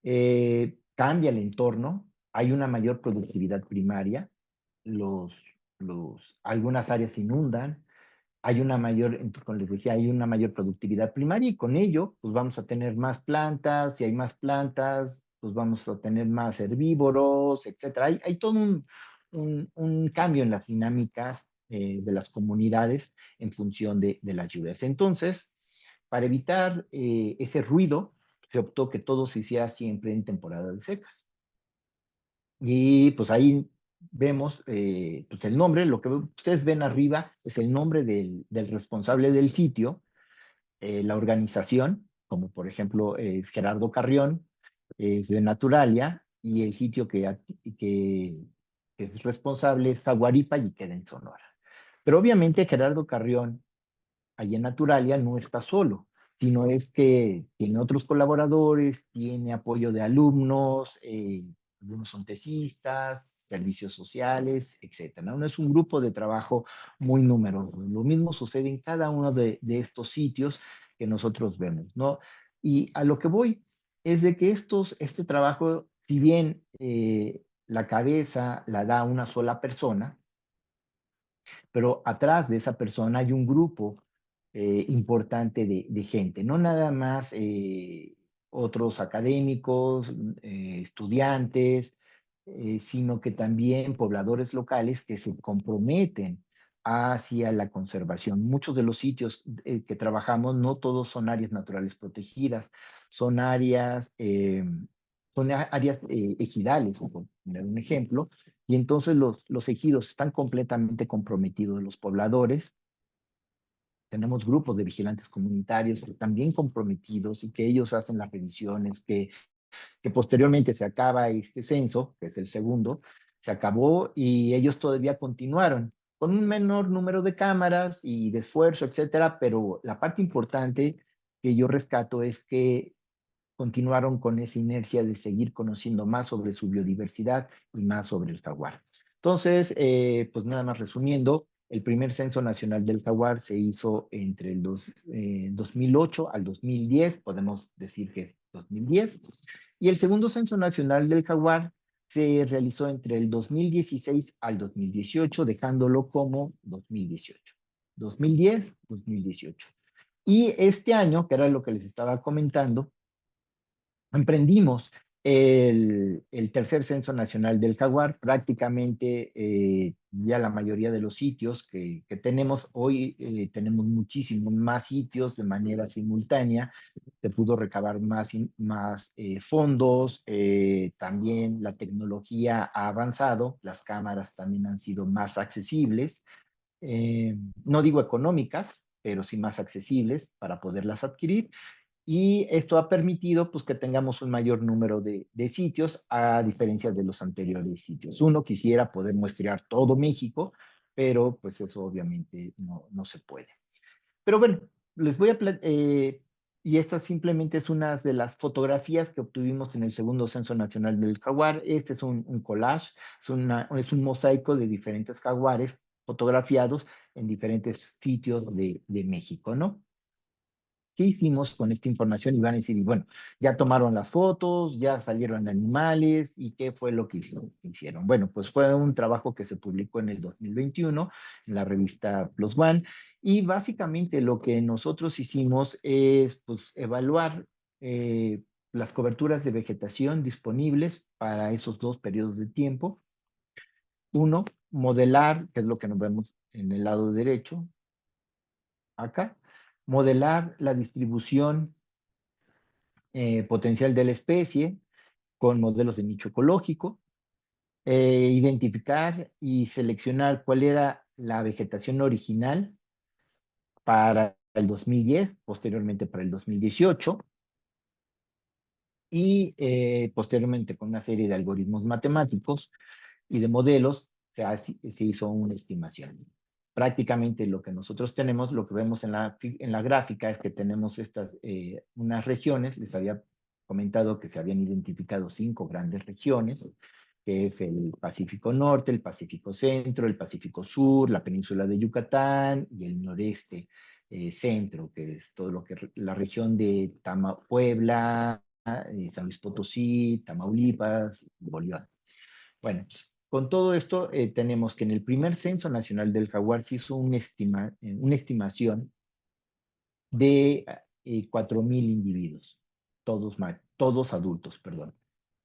Cambia el entorno, hay una mayor productividad primaria, los, algunas áreas se inundan, hay una mayor, como les decía, hay una mayor productividad primaria y con ello, pues vamos a tener más plantas, si hay más plantas, pues vamos a tener más herbívoros, etcétera. Hay todo un cambio en las dinámicas de las comunidades en función de las lluvias. Entonces, para evitar ese ruido, se optó que todo se hiciera siempre en temporada de secas. Y pues ahí vemos pues el nombre, lo que ustedes ven arriba es el nombre del responsable del sitio, la organización, como por ejemplo Gerardo Carrión, es de Naturalia, y el sitio que es responsable es Zaguaripa y queda en Sonora. Pero obviamente Gerardo Carrión allí en Naturalia no está solo, sino es que tiene otros colaboradores, tiene apoyo de alumnos, algunos son tesistas, servicios sociales, etcétera. ¿No? Es un grupo de trabajo muy numeroso. Lo mismo sucede en cada uno de estos sitios que nosotros vemos, ¿no? Y a lo que voy es de que este trabajo, si bien la cabeza la da una sola persona, pero atrás de esa persona hay un grupo importante de gente, no nada más otros académicos, estudiantes, sino que también pobladores locales que se comprometen hacia la conservación. Muchos de los sitios que trabajamos, no todos son áreas naturales protegidas, son áreas ejidales, por poner un ejemplo, y entonces los ejidos están completamente comprometidos, los pobladores. Tenemos grupos de vigilantes comunitarios que están bien comprometidos y que ellos hacen las revisiones, que posteriormente se acaba este censo, que es el segundo, se acabó y ellos todavía continuaron con un menor número de cámaras y de esfuerzo, etcétera, pero la parte importante que yo rescato es que continuaron con esa inercia de seguir conociendo más sobre su biodiversidad y más sobre el jaguar. Entonces, pues nada más resumiendo, el primer censo nacional del jaguar se hizo entre el 2008 al 2010, podemos decir que es 2010, y el segundo censo nacional del jaguar se realizó entre el 2016 al 2018, dejándolo como 2018. 2010, 2018. Y este año, que era lo que les estaba comentando, emprendimos el tercer censo nacional del jaguar. Prácticamente ya la mayoría de los sitios que tenemos hoy, tenemos muchísimos más sitios de manera simultánea. Se pudo recabar más fondos. También la tecnología ha avanzado, las cámaras también han sido más accesibles. No digo económicas, pero sí más accesibles para poderlas adquirir. Y esto ha permitido pues, que tengamos un mayor número de sitios a diferencia de los anteriores sitios. Uno quisiera poder muestrear todo México, pero pues eso obviamente no se puede. Pero bueno, les voy y esta simplemente es una de las fotografías que obtuvimos en el segundo Censo Nacional del Jaguar. Este es un collage, es un mosaico de diferentes jaguares fotografiados en diferentes sitios de México, ¿no? ¿Qué hicimos con esta información? Y van a decir, y bueno, ya tomaron las fotos, ya salieron animales, ¿y qué fue lo que hicieron? Bueno, pues fue un trabajo que se publicó en el 2021 en la revista Plus One, y básicamente lo que nosotros hicimos es pues, evaluar las coberturas de vegetación disponibles para esos dos periodos de tiempo. Uno, modelar, que es lo que nos vemos en el lado derecho, acá, modelar la distribución potencial de la especie con modelos de nicho ecológico, identificar y seleccionar cuál era la vegetación original para el 2010, posteriormente para el 2018, y posteriormente con una serie de algoritmos matemáticos y de modelos se hizo una estimación. Prácticamente lo que nosotros tenemos, lo que vemos en la gráfica es que tenemos unas regiones. Les había comentado que se habían identificado 5 grandes regiones, que es el Pacífico Norte, el Pacífico Centro, el Pacífico Sur, la península de Yucatán y el noreste centro, que es todo lo que la región de Puebla, San Luis Potosí, Tamaulipas, Bolívar. Bueno, con todo esto tenemos que en el primer Censo Nacional del Jaguar se hizo una estimación de 4,000 individuos, todos adultos, perdón.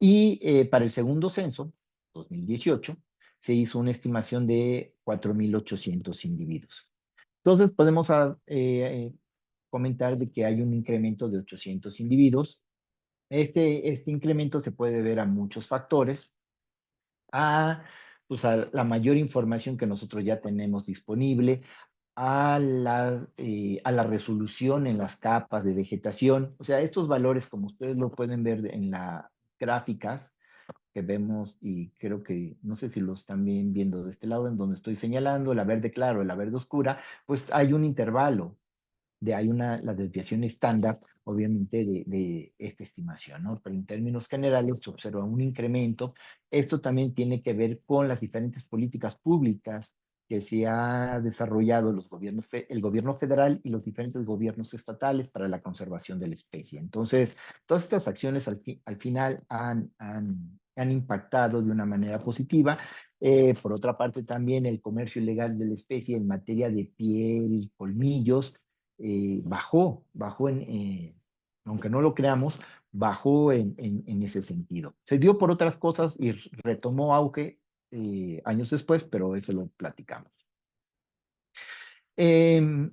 Y para el segundo censo, 2018, se hizo una estimación de 4,800 individuos. Entonces podemos comentar de que hay un incremento de 800 individuos. Este incremento se puede ver a muchos factores, a, pues a la mayor información que nosotros ya tenemos disponible, a la resolución en las capas de vegetación. O sea, estos valores, como ustedes lo pueden ver en las gráficas que vemos, y creo que, no sé si lo están viendo de este lado, en donde estoy señalando, la verde claro, la verde oscura, pues hay un intervalo la desviación estándar, obviamente, de esta estimación, ¿no? Pero en términos generales se observa un incremento. Esto también tiene que ver con las diferentes políticas públicas que se ha desarrollado el gobierno federal y los diferentes gobiernos estatales para la conservación de la especie. Entonces, todas estas acciones al final han impactado de una manera positiva. Por otra parte, también el comercio ilegal de la especie en materia de piel, colmillos, bajó aunque no lo creamos, bajó en ese sentido. Se dio por otras cosas y retomó auge años después, pero eso lo platicamos. Eh,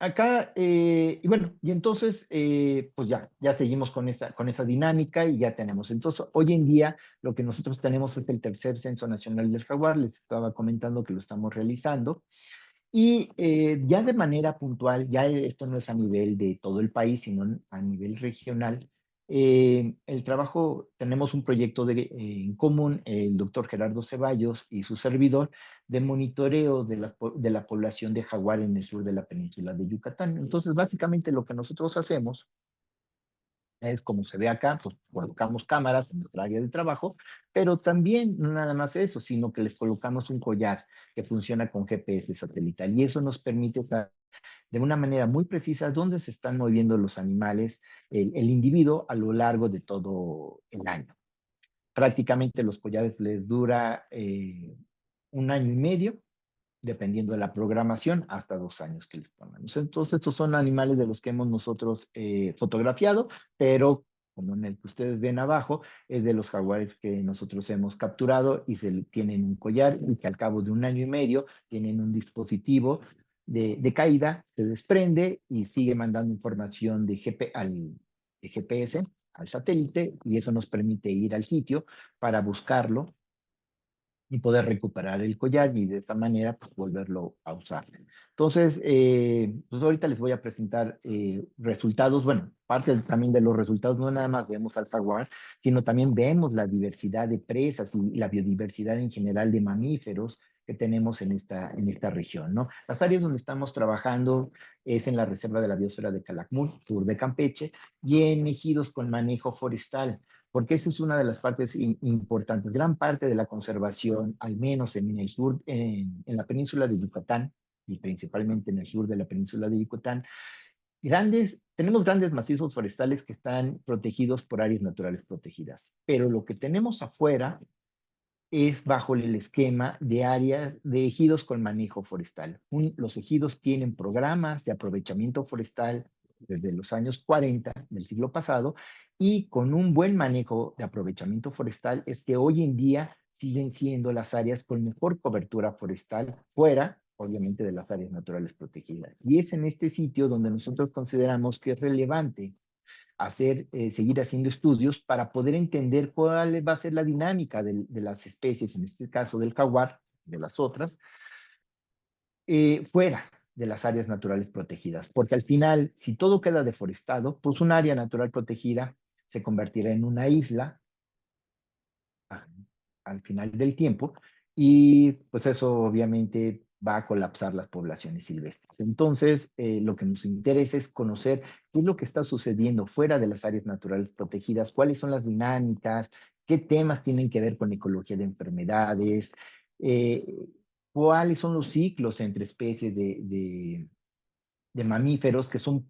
Acá, y bueno, y entonces, pues ya seguimos con esa dinámica y ya tenemos. Entonces, hoy en día, lo que nosotros tenemos es el tercer Censo Nacional del Jaguar. Les estaba comentando que lo estamos realizando. Y ya de manera puntual, ya esto no es a nivel de todo el país, sino a nivel regional. El trabajo, tenemos un proyecto en común, el doctor Gerardo Ceballos y su servidor, de monitoreo de la población de jaguar en el sur de la península de Yucatán. Entonces, básicamente lo que nosotros hacemos es como se ve acá, pues colocamos cámaras en nuestra área de trabajo, pero también no nada más eso, sino que les colocamos un collar que funciona con GPS satelital y eso nos permite saber de una manera muy precisa dónde se están moviendo los animales, el individuo a lo largo de todo el año. Prácticamente los collares les dura 1 año y medio dependiendo de la programación, hasta 2 años que les ponemos. Entonces, estos son animales de los que hemos nosotros fotografiado, pero como en el que ustedes ven abajo, es de los jaguares que nosotros hemos capturado y tienen un collar y que al cabo de 1 año y medio tienen un dispositivo de caída, se desprende y sigue mandando información de GPS al satélite y eso nos permite ir al sitio para buscarlo y poder recuperar el collar y de esta manera pues, volverlo a usar. Entonces, pues ahorita les voy a presentar resultados, bueno, también de los resultados, no nada más vemos al jaguar, sino también vemos la diversidad de presas y la biodiversidad en general de mamíferos que tenemos en esta región, ¿no? Las áreas donde estamos trabajando es en la Reserva de la Biosfera de Calakmul, sur de Campeche, y en ejidos con manejo forestal porque esa es una de las partes importantes. Gran parte de la conservación, al menos en el sur, en la península de Yucatán, y principalmente en el sur de la península de Yucatán, tenemos grandes macizos forestales que están protegidos por áreas naturales protegidas, pero lo que tenemos afuera es bajo el esquema de áreas de ejidos con manejo forestal. Los ejidos tienen programas de aprovechamiento forestal desde los años 40 del siglo pasado y con un buen manejo de aprovechamiento forestal es que hoy en día siguen siendo las áreas con mejor cobertura forestal fuera, obviamente, de las áreas naturales protegidas. Y es en este sitio donde nosotros consideramos que es relevante seguir haciendo estudios para poder entender cuál va a ser la dinámica de las especies, en este caso del jaguar, de las otras, fuera de las áreas naturales protegidas. Porque al final, si todo queda deforestado, pues un área natural protegida se convertirá en una isla a- al final del tiempo y pues eso obviamente va a colapsar las poblaciones silvestres. Entonces, lo que nos interesa es conocer qué es lo que está sucediendo fuera de las áreas naturales protegidas, cuáles son las dinámicas, qué temas tienen que ver con ecología de enfermedades, eh, cuáles son los ciclos entre especies de mamíferos que son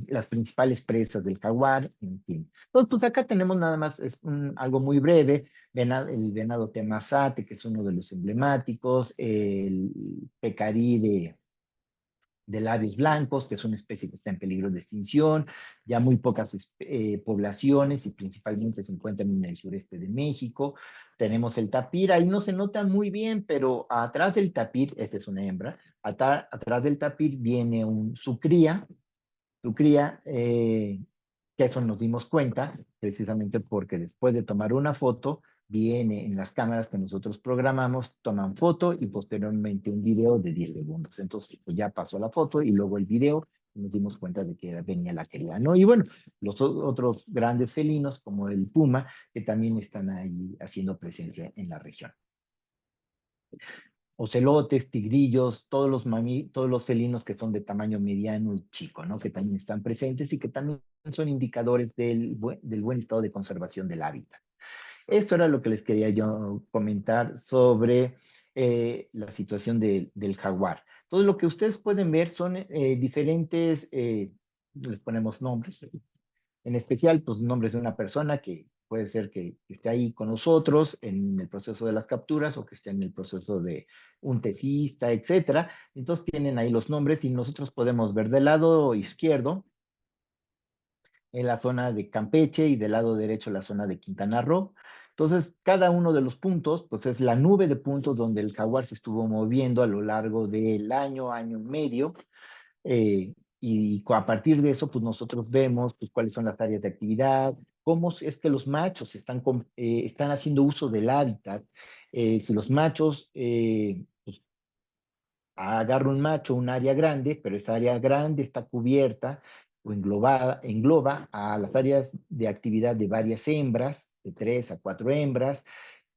las principales presas del jaguar, en fin. Entonces, pues acá tenemos nada más algo muy breve, el venado temazate, que es uno de los emblemáticos, el pecarí de labios blancos, que es una especie que está en peligro de extinción, ya muy pocas poblaciones y principalmente se encuentran en el sureste de México. Tenemos el tapir, ahí no se nota muy bien, pero atrás del tapir, esta es una hembra, atrás del tapir viene su cría, que eso nos dimos cuenta precisamente porque después de tomar una foto, viene en las cámaras que nosotros programamos, toman foto y posteriormente un video de 10 segundos. Entonces, pues ya pasó la foto y luego el video y nos dimos cuenta de que venía la cría, ¿no? Y bueno, los otros grandes felinos como el puma, que también están ahí haciendo presencia en la región. Ocelotes, tigrillos, todos los felinos que son de tamaño mediano y chico, ¿no? Que también están presentes y que también son indicadores del buen estado de conservación del hábitat. Esto era lo que les quería yo comentar sobre la situación del jaguar. Todo lo que ustedes pueden ver son diferentes, les ponemos nombres, en especial, pues nombres de una persona que puede ser que esté ahí con nosotros en el proceso de las capturas o que esté en el proceso de un tesista, etcétera. Entonces tienen ahí los nombres y nosotros podemos ver del lado izquierdo en la zona de Campeche y del lado derecho la zona de Quintana Roo. Entonces, cada uno de los puntos, pues es la nube de puntos donde el jaguar se estuvo moviendo a lo largo del año, año y medio, y a partir de eso, pues nosotros vemos pues, cuáles son las áreas de actividad, cómo es que los machos están haciendo uso del hábitat. Si los machos, pues, agarra un macho, un área grande, pero esa área grande está cubierta o engloba a las áreas de actividad de varias hembras, de 3 a 4 hembras.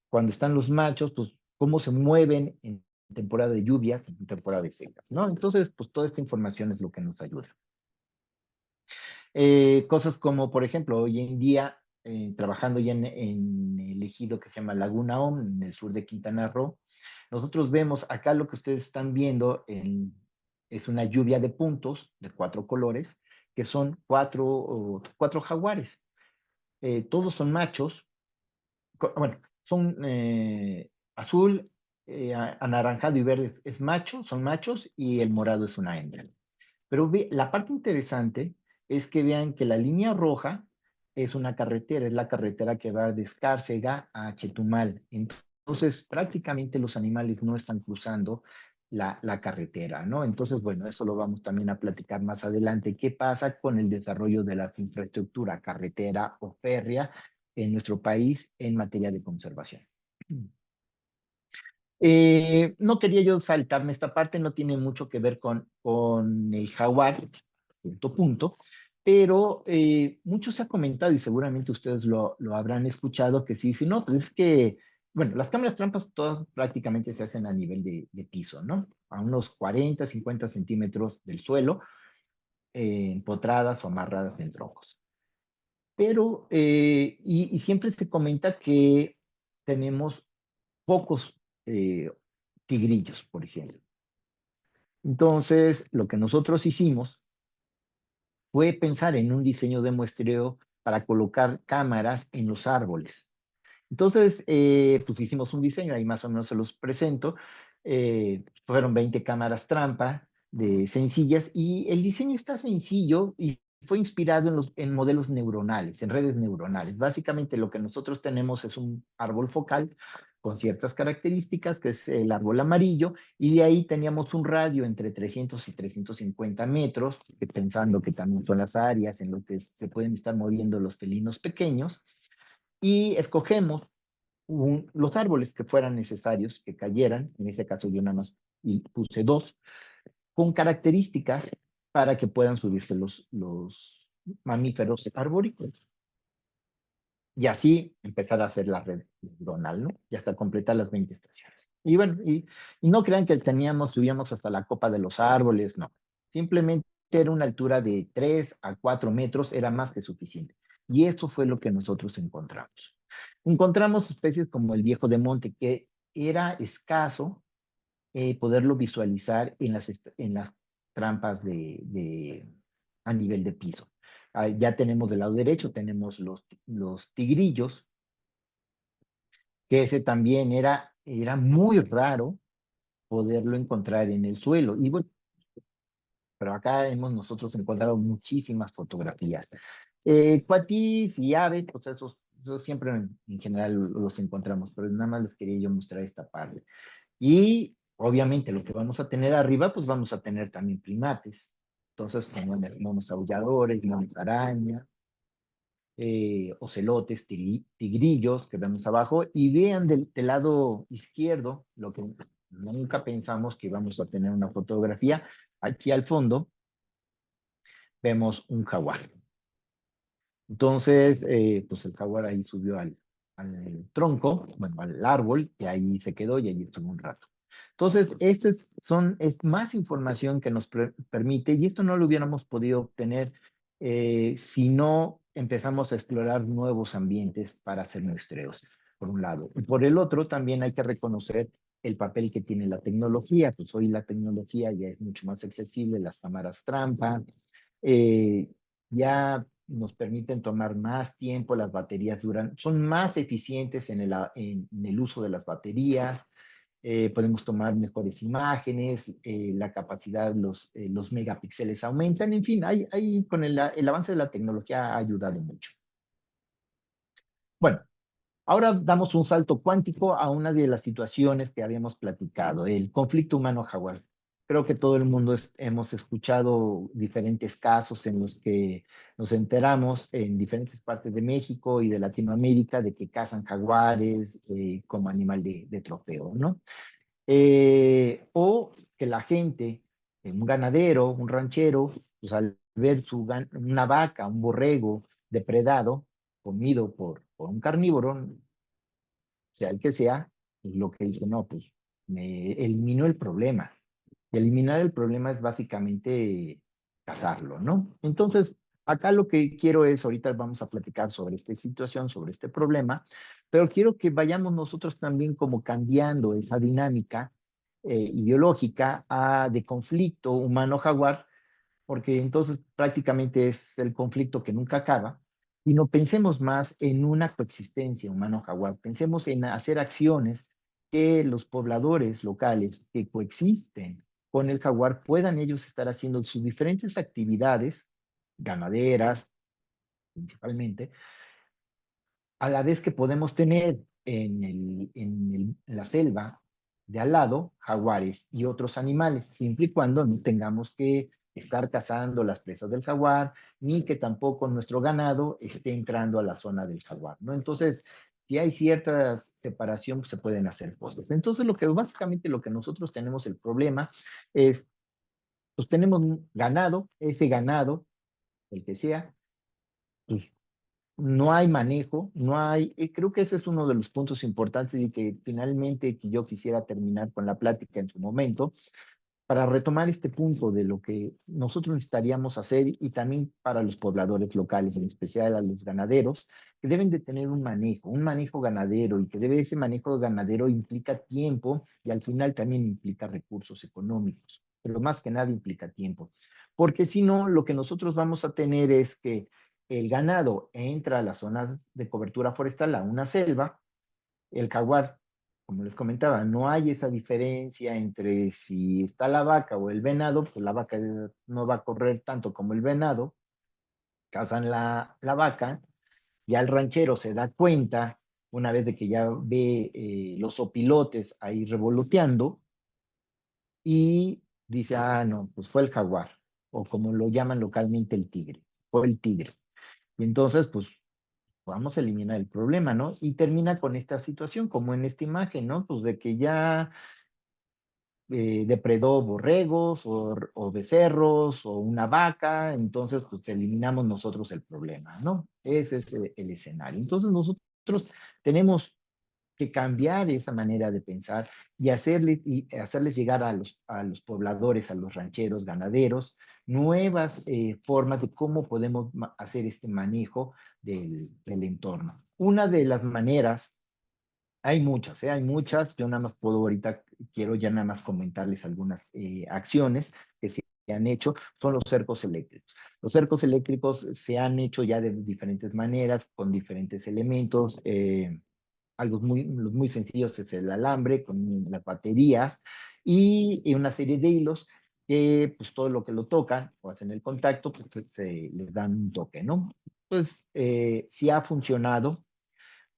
Cuando están los machos, pues cómo se mueven en temporada de lluvias, en temporada de secas, ¿no? Entonces, pues toda esta información es lo que nos ayuda. Cosas como, por ejemplo, hoy en día, trabajando ya en el ejido que se llama Laguna OM, en el sur de Quintana Roo, nosotros vemos acá lo que ustedes están viendo es una lluvia de puntos de 4 colores, que son cuatro jaguares. Todos son machos, bueno, son azul, anaranjado y verde es macho, son machos, y el morado es una hembra. Pero la parte interesante es que vean que la línea roja es una carretera, es la carretera que va de Escárcega a Chetumal. Entonces, prácticamente los animales no están cruzando la carretera, ¿no? Entonces, bueno, eso lo vamos también a platicar más adelante. ¿Qué pasa con el desarrollo de la infraestructura carretera o férrea en nuestro país en materia de conservación? No quería yo saltarme esta parte, no tiene mucho que ver con el jaguar, cierto punto, pero mucho se ha comentado y seguramente ustedes lo habrán escuchado que sí, sí, no, pues es que, bueno, las cámaras trampas todas prácticamente se hacen a nivel de piso, ¿no? A unos 40, 50 centímetros del suelo, empotradas o amarradas en troncos. Pero, y siempre se comenta que tenemos pocos tigrillos, por ejemplo. Entonces, lo que nosotros hicimos fue pensar en un diseño de muestreo para colocar cámaras en los árboles. Entonces, pues hicimos un diseño, ahí más o menos se los presento. Fueron 20 cámaras trampa de sencillas y el diseño está sencillo y fue inspirado en modelos neuronales, en redes neuronales. Básicamente lo que nosotros tenemos es un árbol focal con ciertas características, que es el árbol amarillo, y de ahí teníamos un radio entre 300 y 350 metros, que pensando que también son las áreas en lo que se pueden estar moviendo los felinos pequeños, y escogemos los árboles que fueran necesarios que cayeran, en este caso yo nada más puse dos, con características para que puedan subirse los mamíferos arborícolas. Y así empezar a hacer la red neuronal, ¿no? Y hasta completar las 20 estaciones. Y bueno, y no crean que subíamos hasta la copa de los árboles, no. Simplemente era una altura de 3 a 4 metros, era más que suficiente. Y esto fue lo que nosotros encontramos. Encontramos especies como el viejo de monte, que era escaso poderlo visualizar en las trampas a nivel de piso. Ya tenemos del lado derecho, tenemos los tigrillos, que ese también era muy raro poderlo encontrar en el suelo. Y bueno, pero acá hemos nosotros encontrado muchísimas fotografías. Cuatis y aves, pues esos siempre en general los encontramos, pero nada más les quería yo mostrar esta parte. Y obviamente lo que vamos a tener arriba, pues vamos a tener también primates. Entonces, como monos aulladores, monos araña, ocelotes, tigrillos que vemos abajo, y vean del lado izquierdo, lo que nunca pensamos que íbamos a tener una fotografía. Aquí al fondo vemos un jaguar. Entonces, pues el jaguar ahí subió al tronco, bueno, al árbol, y ahí se quedó y allí estuvo un rato. Entonces, es más información que nos permite, y esto no lo hubiéramos podido obtener si no empezamos a explorar nuevos ambientes para hacer muestreos, por un lado. Y por el otro, también hay que reconocer el papel que tiene la tecnología, pues hoy la tecnología ya es mucho más accesible, las cámaras trampa, eh, ya nos permiten tomar más tiempo, las baterías son más eficientes en el uso de las baterías, podemos tomar mejores imágenes, la capacidad, los megapíxeles aumentan, en fin, con el avance de la tecnología ha ayudado mucho. Bueno, ahora damos un salto cuántico a una de las situaciones que habíamos platicado, el conflicto humano-jaguar. Creo que todo el mundo hemos escuchado diferentes casos en los que nos enteramos en diferentes partes de México y de Latinoamérica de que cazan jaguares como animal de trofeo, ¿no? O que la gente, un ganadero, un ranchero, pues al ver una vaca, un borrego depredado, comido por un carnívoro, sea el que sea, pues lo que dice, no, pues me eliminó el problema. Y eliminar el problema es básicamente cazarlo, ¿no? Entonces, Acá lo que quiero es, ahorita vamos a platicar sobre esta situación, sobre este problema, pero quiero que vayamos nosotros también como cambiando esa dinámica ideológica de conflicto humano-jaguar, porque entonces prácticamente es el conflicto que nunca acaba, y no pensemos más en una coexistencia humano-jaguar, pensemos en hacer acciones que los pobladores locales que coexisten con el jaguar puedan ellos estar haciendo sus diferentes actividades ganaderas, principalmente, a la vez que podemos tener en la selva de al lado jaguares y otros animales, siempre y cuando no tengamos que estar cazando las presas del jaguar, ni que tampoco nuestro ganado esté entrando a la zona del jaguar, ¿no? Entonces, si hay cierta separación, pues se pueden hacer cosas. Entonces, básicamente lo que nosotros tenemos el problema es, pues tenemos ganado, ese ganado, el que sea, pues no hay manejo, no hay, creo que ese es uno de los puntos importantes y que finalmente que yo quisiera terminar con la plática en su momento, para retomar este punto de lo que nosotros necesitaríamos hacer y también para los pobladores locales, en especial a los ganaderos, que deben de tener un manejo ganadero y que ese manejo ganadero implica tiempo y al final también implica recursos económicos, pero más que nada implica tiempo, porque si no, lo que nosotros vamos a tener es que el ganado entra a las zonas de cobertura forestal, a una selva, el jaguar, como les comentaba, no hay esa diferencia entre si está la vaca o el venado, pues la vaca no va a correr tanto como el venado, cazan la vaca, ya el ranchero se da cuenta, una vez de que ya ve los opilotes ahí revoloteando, y dice, ah, no, pues fue el jaguar, o como lo llaman localmente el tigre, fue el tigre. Y entonces, pues vamos a eliminar el problema, ¿no? Y termina con esta situación, como en esta imagen, ¿no? Pues de que ya depredó borregos o becerros o una vaca, entonces pues eliminamos nosotros el problema, ¿no? Ese es el escenario. Entonces nosotros tenemos que cambiar esa manera de pensar y hacerles llegar a los pobladores, a los rancheros, ganaderos, nuevas formas de cómo podemos hacer este manejo del entorno. Una de las maneras hay muchas. Yo nada más puedo ahorita, quiero ya nada más comentarles algunas acciones que se han hecho, son los cercos eléctricos. Los cercos eléctricos se han hecho ya de diferentes maneras, con diferentes elementos. Los muy sencillos es el alambre con las baterías y una serie de hilos que pues todo lo que lo tocan o hacen el contacto, pues se les dan un toque, ¿no? Pues sí ha funcionado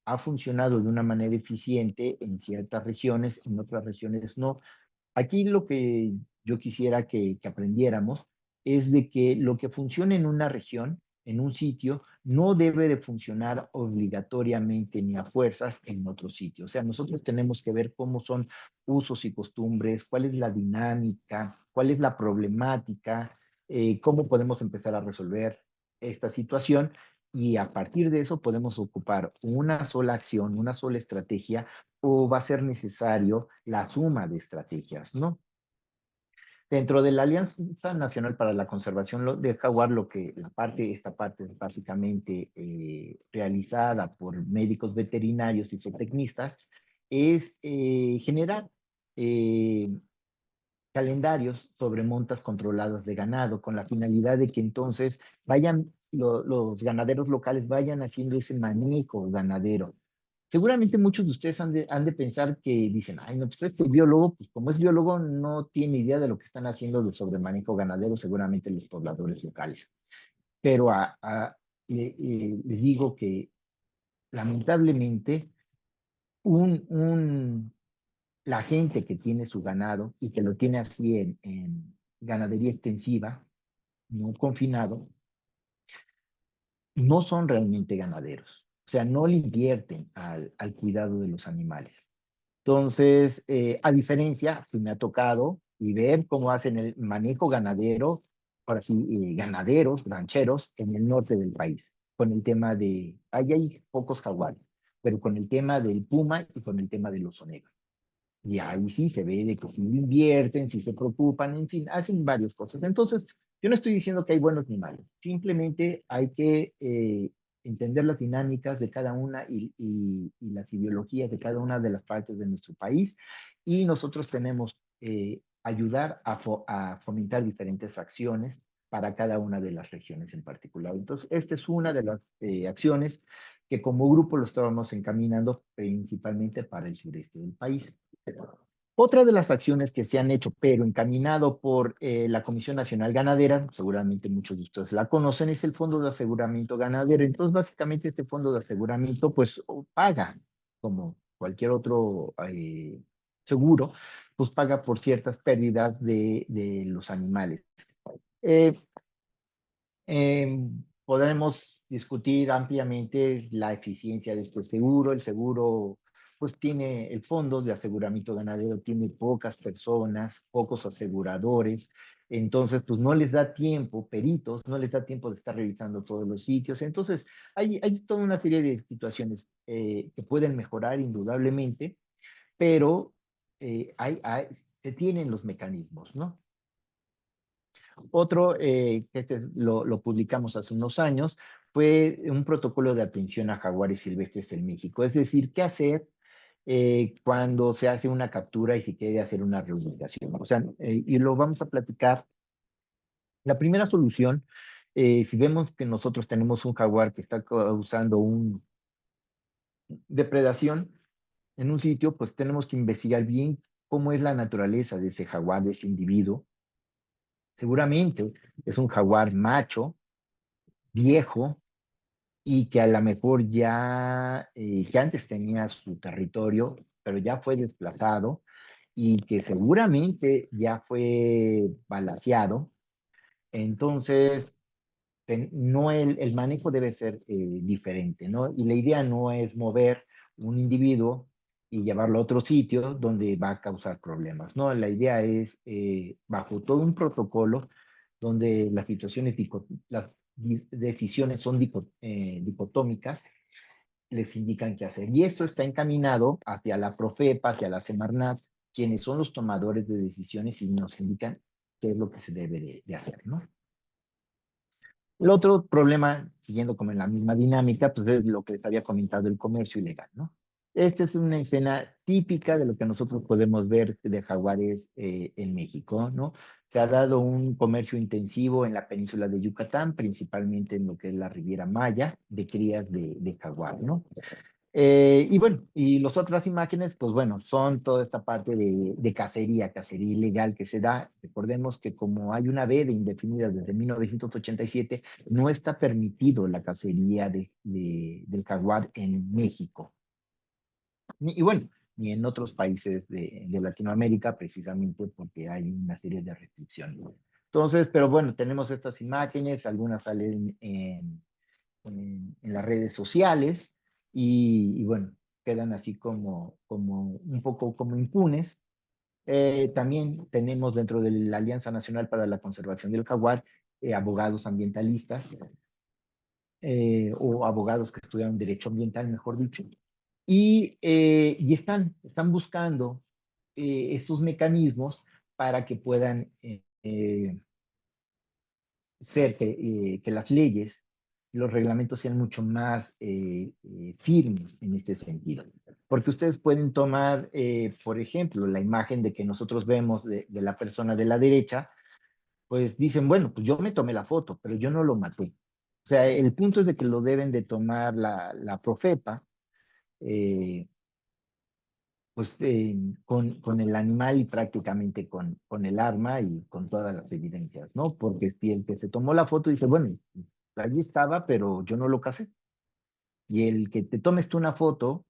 de una manera eficiente en ciertas regiones, en otras regiones no. Aquí lo que yo quisiera que aprendiéramos es de que lo que funciona en una región, en un sitio, no debe de funcionar obligatoriamente ni a fuerzas en otro sitio. O sea, nosotros tenemos que ver cómo son usos y costumbres, cuál es la dinámica, cuál es la problemática, cómo podemos empezar a resolver esta situación y a partir de eso podemos ocupar una sola acción, una sola estrategia o va a ser necesario la suma de estrategias, ¿no? Dentro de la Alianza Nacional para la Conservación del Jaguar, esta parte es básicamente realizada por médicos veterinarios y zootecnistas, es generar eh, calendarios sobre montas controladas de ganado, con la finalidad de que entonces los ganaderos locales vayan haciendo ese manejo ganadero. Seguramente muchos de ustedes han de pensar que dicen, ay, no, pues este biólogo, pues como es biólogo, no tiene idea de lo que están haciendo de sobremanejo ganadero, seguramente los pobladores locales. Pero les digo que lamentablemente un, un, la gente que tiene su ganado y que lo tiene así en ganadería extensiva, no confinado, no son realmente ganaderos. O sea, no le invierten al cuidado de los animales. Entonces, a diferencia, si me ha tocado y ver cómo hacen el manejo ganadero, ahora sí, ganaderos, rancheros en el norte del país, con el tema ahí hay pocos jaguares, pero con el tema del puma y con el tema del oso negro. Y ahí sí se ve de que sí invierten, sí se preocupan, en fin, hacen varias cosas. Entonces, Yo no estoy diciendo que hay buenos ni malos, simplemente hay que entender las dinámicas de cada una y las ideologías de cada una de las partes de nuestro país y nosotros tenemos ayudar a fomentar diferentes acciones para cada una de las regiones en particular. Entonces, esta es una de las acciones que como grupo lo estábamos encaminando principalmente para el sureste del país. Otra de las acciones que se han hecho, pero encaminado por la Comisión Nacional Ganadera, seguramente muchos de ustedes la conocen, es el Fondo de Aseguramiento Ganadero. Entonces, básicamente este fondo de aseguramiento, pues paga, como cualquier otro seguro, pues paga por ciertas pérdidas de los animales. Eh, Podremos discutir ampliamente la eficiencia de este seguro. El seguro, pues tiene el fondo de aseguramiento ganadero, tiene pocas personas, pocos aseguradores. Entonces, pues no les da tiempo, peritos, no les da tiempo de estar revisando todos los sitios. Entonces, hay toda una serie de situaciones que pueden mejorar indudablemente, pero se tienen los mecanismos, ¿no? Otro, que lo publicamos hace unos años, fue un protocolo de atención a jaguares silvestres en México. Es decir, qué hacer cuando se hace una captura y se quiere hacer una reubicación. O sea, y lo vamos a platicar. La primera solución, si vemos que nosotros tenemos un jaguar que está causando una depredación en un sitio, pues tenemos que investigar bien cómo es la naturaleza de ese jaguar, de ese individuo. Seguramente es un jaguar macho, viejo, y que a lo mejor ya, que antes tenía su territorio, pero ya fue desplazado y que seguramente ya fue balaceado. Entonces, no el manejo debe ser diferente, ¿no? Y la idea no es mover un individuo y llevarlo a otro sitio donde va a causar problemas, ¿no? La idea es, bajo todo un protocolo, donde las situaciones, las decisiones son dicotómicas, les indican qué hacer. Y esto está encaminado hacia la Profepa, hacia la Semarnat, quienes son los tomadores de decisiones y nos indican qué es lo que se debe de hacer, ¿no? El otro problema, siguiendo como en la misma dinámica, pues es lo que les había comentado, el comercio ilegal, ¿no? Esta es una escena típica de lo que nosotros podemos ver de jaguares en México, ¿no? Se ha dado un comercio intensivo en la península de Yucatán, principalmente en lo que es la Riviera Maya, de crías de jaguar, ¿no? Y bueno, y las otras imágenes, pues bueno, son toda esta parte de cacería ilegal que se da. Recordemos que como hay una veda indefinida desde 1987, no está permitido la cacería del jaguar en México. Y bueno, ni en otros países de Latinoamérica, precisamente porque hay una serie de restricciones. Entonces, pero bueno, tenemos estas imágenes, algunas salen en las redes sociales y bueno, quedan así como un poco como impunes. También tenemos dentro de la Alianza Nacional para la Conservación del Jaguar abogados ambientalistas o abogados que estudian derecho ambiental, mejor dicho, y están buscando estos mecanismos para que puedan ser que las leyes, los reglamentos sean mucho más firmes en este sentido. Porque ustedes pueden tomar, por ejemplo, la imagen de que nosotros vemos de la persona de la derecha, pues dicen, bueno, pues yo me tomé la foto, pero yo no lo maté. O sea, el punto es de que lo deben de tomar la Profepa, eh, pues con el animal y prácticamente con el arma y con todas las evidencias, ¿no? Porque si el que se tomó la foto dice, bueno, allí estaba, pero yo no lo casé. Y el que te tomes tú una foto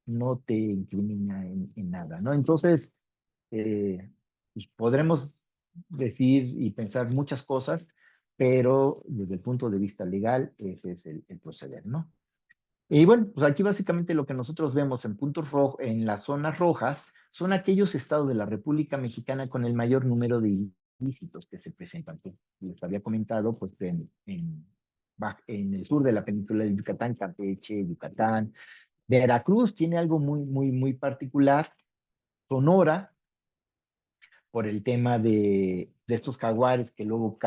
no te incrimina en nada, ¿no? Entonces, pues podremos decir y pensar muchas cosas, pero desde el punto de vista legal, ese es el proceder, ¿no? Y bueno, pues aquí básicamente lo que nosotros vemos en puntos rojos, en las zonas rojas, son aquellos estados de la República Mexicana con el mayor número de ilícitos que se presentan. Que les había comentado, pues en el sur de la península de Yucatán, Campeche, Yucatán. Veracruz tiene algo muy particular. Sonora, por el tema de estos jaguares que luego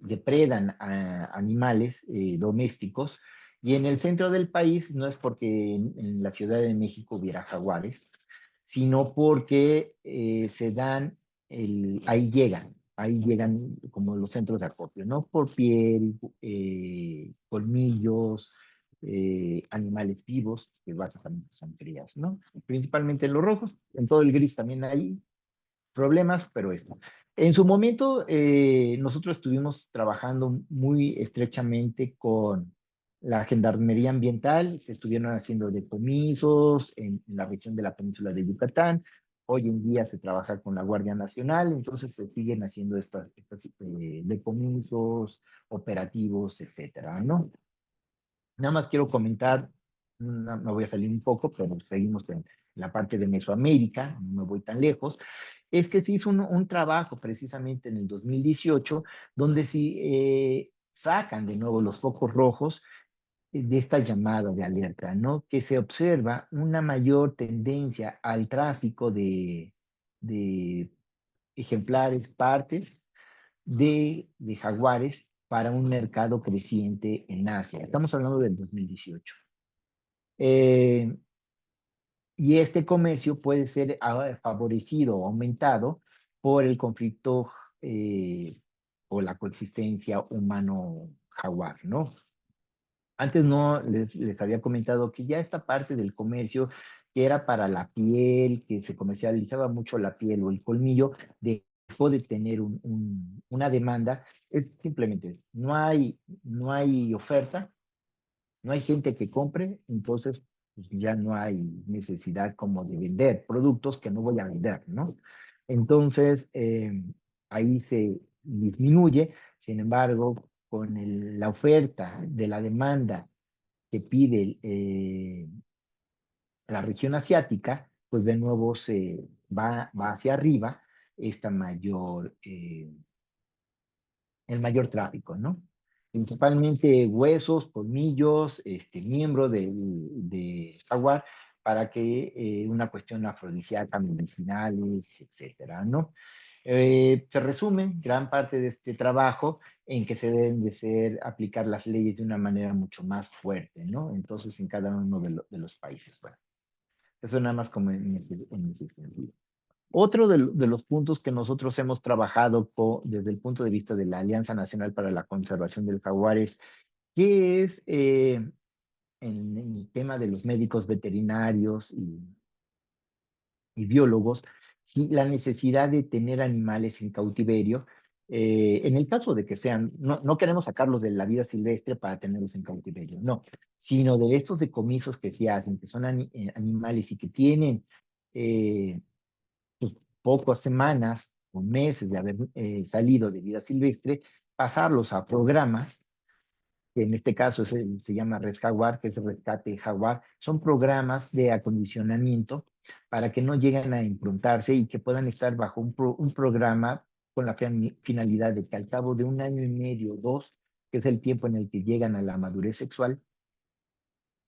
depredan a animales domésticos. Y en el centro del país no es porque en la Ciudad de México hubiera jaguares, sino porque ahí llegan como los centros de acopio, ¿no? Por piel, colmillos, animales vivos, que básicamente son crías, ¿no? Principalmente los rojos, en todo el gris también hay problemas, pero esto. En su momento, nosotros estuvimos trabajando muy estrechamente con la Gendarmería Ambiental, se estuvieron haciendo decomisos en la región de la península de Yucatán. Hoy en día se trabaja con la Guardia Nacional, entonces se siguen haciendo estas decomisos, operativos, etcétera, ¿no? Nada más quiero comentar, me voy a salir un poco, pero seguimos en la parte de Mesoamérica, no me voy tan lejos. Es que se hizo un trabajo precisamente en el 2018, donde sí sacan de nuevo los focos rojos de esta llamada de alerta, ¿no? Que se observa una mayor tendencia al tráfico de ejemplares, partes de jaguares para un mercado creciente en Asia. Estamos hablando del 2018. Eh, y este comercio puede ser favorecido o aumentado por el conflicto eh, o la coexistencia humano-jaguar, ¿no? Antes no les había comentado que ya esta parte del comercio que era para la piel, que se comercializaba mucho la piel o el colmillo, dejó de tener una demanda. Es simplemente, no hay oferta, no hay gente que compre, entonces pues, ya no hay necesidad como de vender productos que no voy a vender, ¿no? Entonces, ahí se disminuye, sin embargo, con la oferta de la demanda que pide la región asiática, pues de nuevo se va hacia arriba esta el mayor tráfico, ¿no? Principalmente huesos, colmillos, miembro de jaguar, para que una cuestión afrodisíaca, medicinales, etcétera, ¿no? Se resume gran parte de este trabajo en que se deben de aplicar las leyes de una manera mucho más fuerte, ¿no? Entonces, en cada uno de los países. Bueno, eso nada más como en ese sentido. Otro de los puntos que nosotros hemos trabajado desde el punto de vista de la Alianza Nacional para la Conservación del Jaguar es qué es en el tema de los médicos veterinarios y biólogos, si la necesidad de tener animales en cautiverio, en el caso de que sean, no queremos sacarlos de la vida silvestre para tenerlos en cautiverio, no, sino de estos decomisos que se hacen, que son animales y que tienen eh, pues, pocas semanas o meses de haber salido de vida silvestre, pasarlos a programas, que en este caso se llama Red Jaguar, que es Rescate Jaguar, son programas de acondicionamiento para que no lleguen a improntarse y que puedan estar bajo un programa con la finalidad de que al cabo de un año y medio, dos, que es el tiempo en el que llegan a la madurez sexual,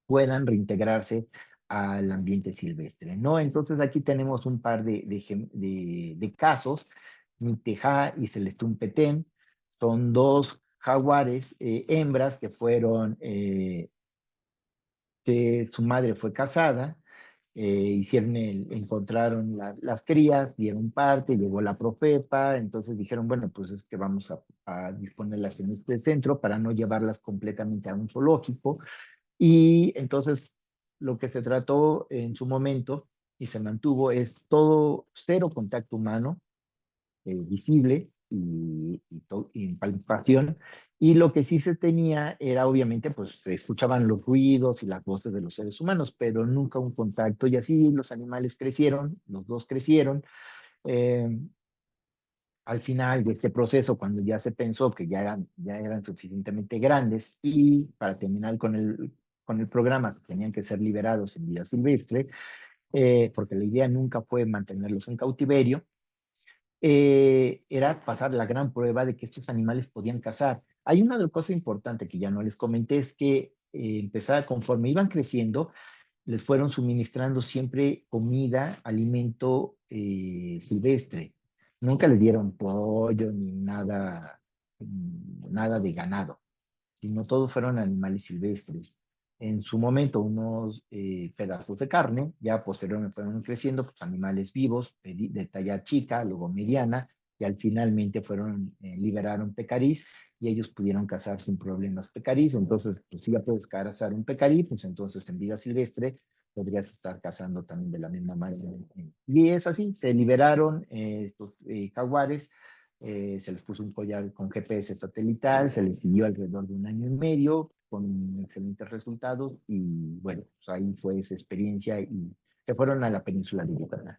puedan reintegrarse al ambiente silvestre, ¿no? Entonces aquí tenemos un par de casos, Niteja y Celestún Petén, son dos jaguares hembras que su madre fue casada, encontraron las crías, dieron parte, llegó la Profepa, entonces dijeron, bueno, pues es que vamos a disponerlas en este centro para no llevarlas completamente a un zoológico, y entonces lo que se trató en su momento y se mantuvo es todo cero contacto humano visible y palpación. Y lo que sí se tenía era obviamente, pues se escuchaban los ruidos y las voces de los seres humanos, pero nunca un contacto. Y así los animales crecieron, los dos crecieron. Eh, Al final de este proceso, cuando ya se pensó que ya eran suficientemente grandes y para terminar con el programa tenían que ser liberados en vida silvestre, porque la idea nunca fue mantenerlos en cautiverio, era pasar la gran prueba de que estos animales podían cazar. Hay una cosa importante que ya no les comenté, es que conforme iban creciendo, les fueron suministrando siempre comida, alimento silvestre. Nunca le dieron pollo ni nada, nada de ganado, sino todos fueron animales silvestres. En su momento, unos pedazos de carne, ya posteriormente fueron creciendo, pues animales vivos, de talla chica, luego mediana, y al finalmente liberaron pecarís, y ellos pudieron cazar sin problemas pecarís. Entonces, pues si ya puedes cazar un pecarí, pues entonces en vida silvestre podrías estar cazando también de la misma manera. Y es así, se liberaron estos jaguares, se les puso un collar con GPS satelital, se les siguió alrededor de un año y medio con excelentes resultados y bueno, pues ahí fue esa experiencia y se fueron a la península de Yucatán.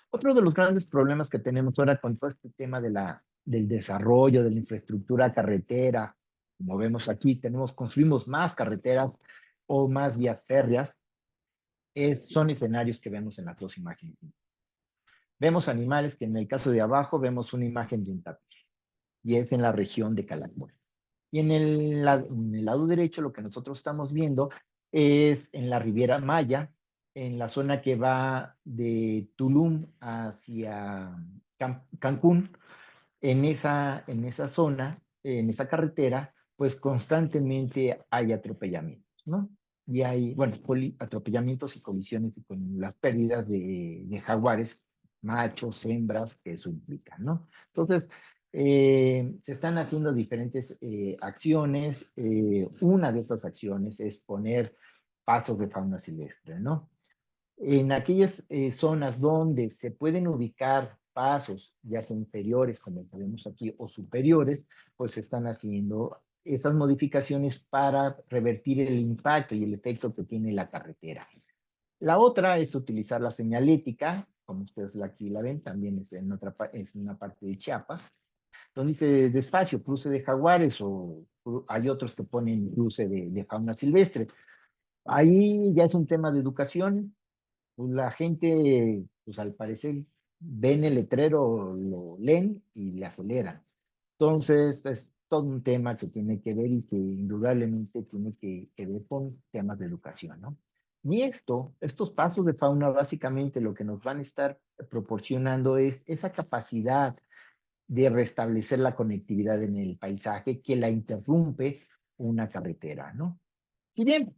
Otro de los grandes problemas que tenemos ahora con todo este tema del desarrollo de la infraestructura carretera, como vemos aquí, construimos más carreteras o más vías férreas, son escenarios que vemos en las dos imágenes. Vemos animales que en el caso de abajo vemos una imagen de un tapir y es en la región de Calakmul. Y en el lado derecho lo que nosotros estamos viendo es en la Riviera Maya, en la zona que va de Tulum hacia Cancún, en esa zona, en esa carretera, pues constantemente hay atropellamientos, ¿no? Y hay, bueno, atropellamientos y colisiones y con las pérdidas de jaguares, machos, hembras, que eso implica, ¿no? Entonces, se están haciendo diferentes acciones. Una de esas acciones es poner pasos de fauna silvestre, ¿no? En aquellas zonas donde se pueden ubicar pasos, ya sea inferiores, como el que vemos aquí, o superiores, pues se están haciendo esas modificaciones para revertir el impacto y el efecto que tiene la carretera. La otra es utilizar la señalética, como ustedes aquí la ven, también es una parte de Chiapas, donde dice despacio, cruce de jaguares, o hay otros que ponen cruce de fauna silvestre. Ahí ya es un tema de educación, pues la gente, pues al parecer, ven el letrero, lo leen y le aceleran. Entonces, es todo un tema que tiene que ver y que indudablemente tiene que ver con temas de educación, ¿no? Y estos pasos de fauna, básicamente lo que nos van a estar proporcionando es esa capacidad de restablecer la conectividad en el paisaje que la interrumpe una carretera, ¿no? Si bien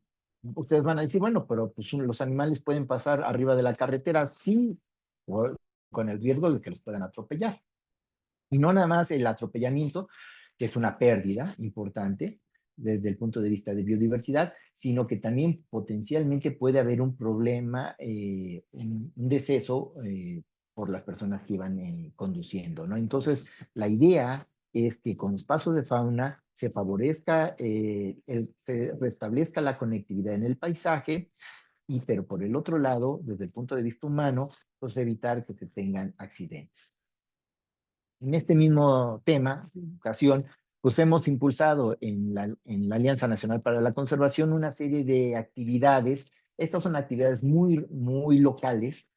ustedes van a decir, bueno, pero pues los animales pueden pasar arriba de la carretera, sí, con el riesgo de que los puedan atropellar. Y no nada más el atropellamiento, que es una pérdida importante desde el punto de vista de biodiversidad, sino que también potencialmente puede haber un problema, un deceso por las personas que iban conduciendo, ¿no? Entonces, la idea es que con los pasos de fauna se favorezca, se restablezca la conectividad en el paisaje, pero por el otro lado, desde el punto de vista humano, pues evitar que se tengan accidentes. En este mismo tema, educación, pues hemos impulsado en la Alianza Nacional para la Conservación una serie de actividades. Estas son actividades muy, muy locales.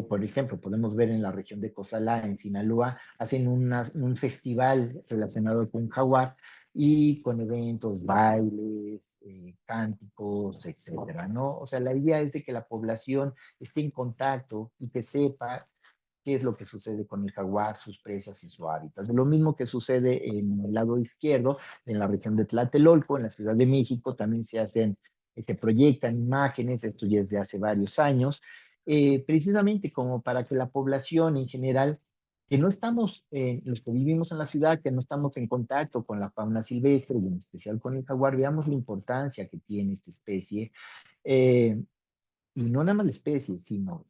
Por ejemplo, podemos ver en la región de Cozalá, en Sinaloa, hacen un festival relacionado con jaguar y con eventos, bailes, cánticos, etcétera, ¿no? O sea, la idea es de que la población esté en contacto y que sepa qué es lo que sucede con el jaguar, sus presas y su hábitat. Lo mismo que sucede en el lado izquierdo, en la región de Tlatelolco, en la Ciudad de México, también se hacen, te proyectan imágenes, esto ya es de hace varios años, precisamente como para que la población en general, que no estamos, los que vivimos en la ciudad, que no estamos en contacto con la fauna silvestre y en especial con el jaguar, veamos la importancia que tiene esta especie. Eh, y no nada más la especie, sino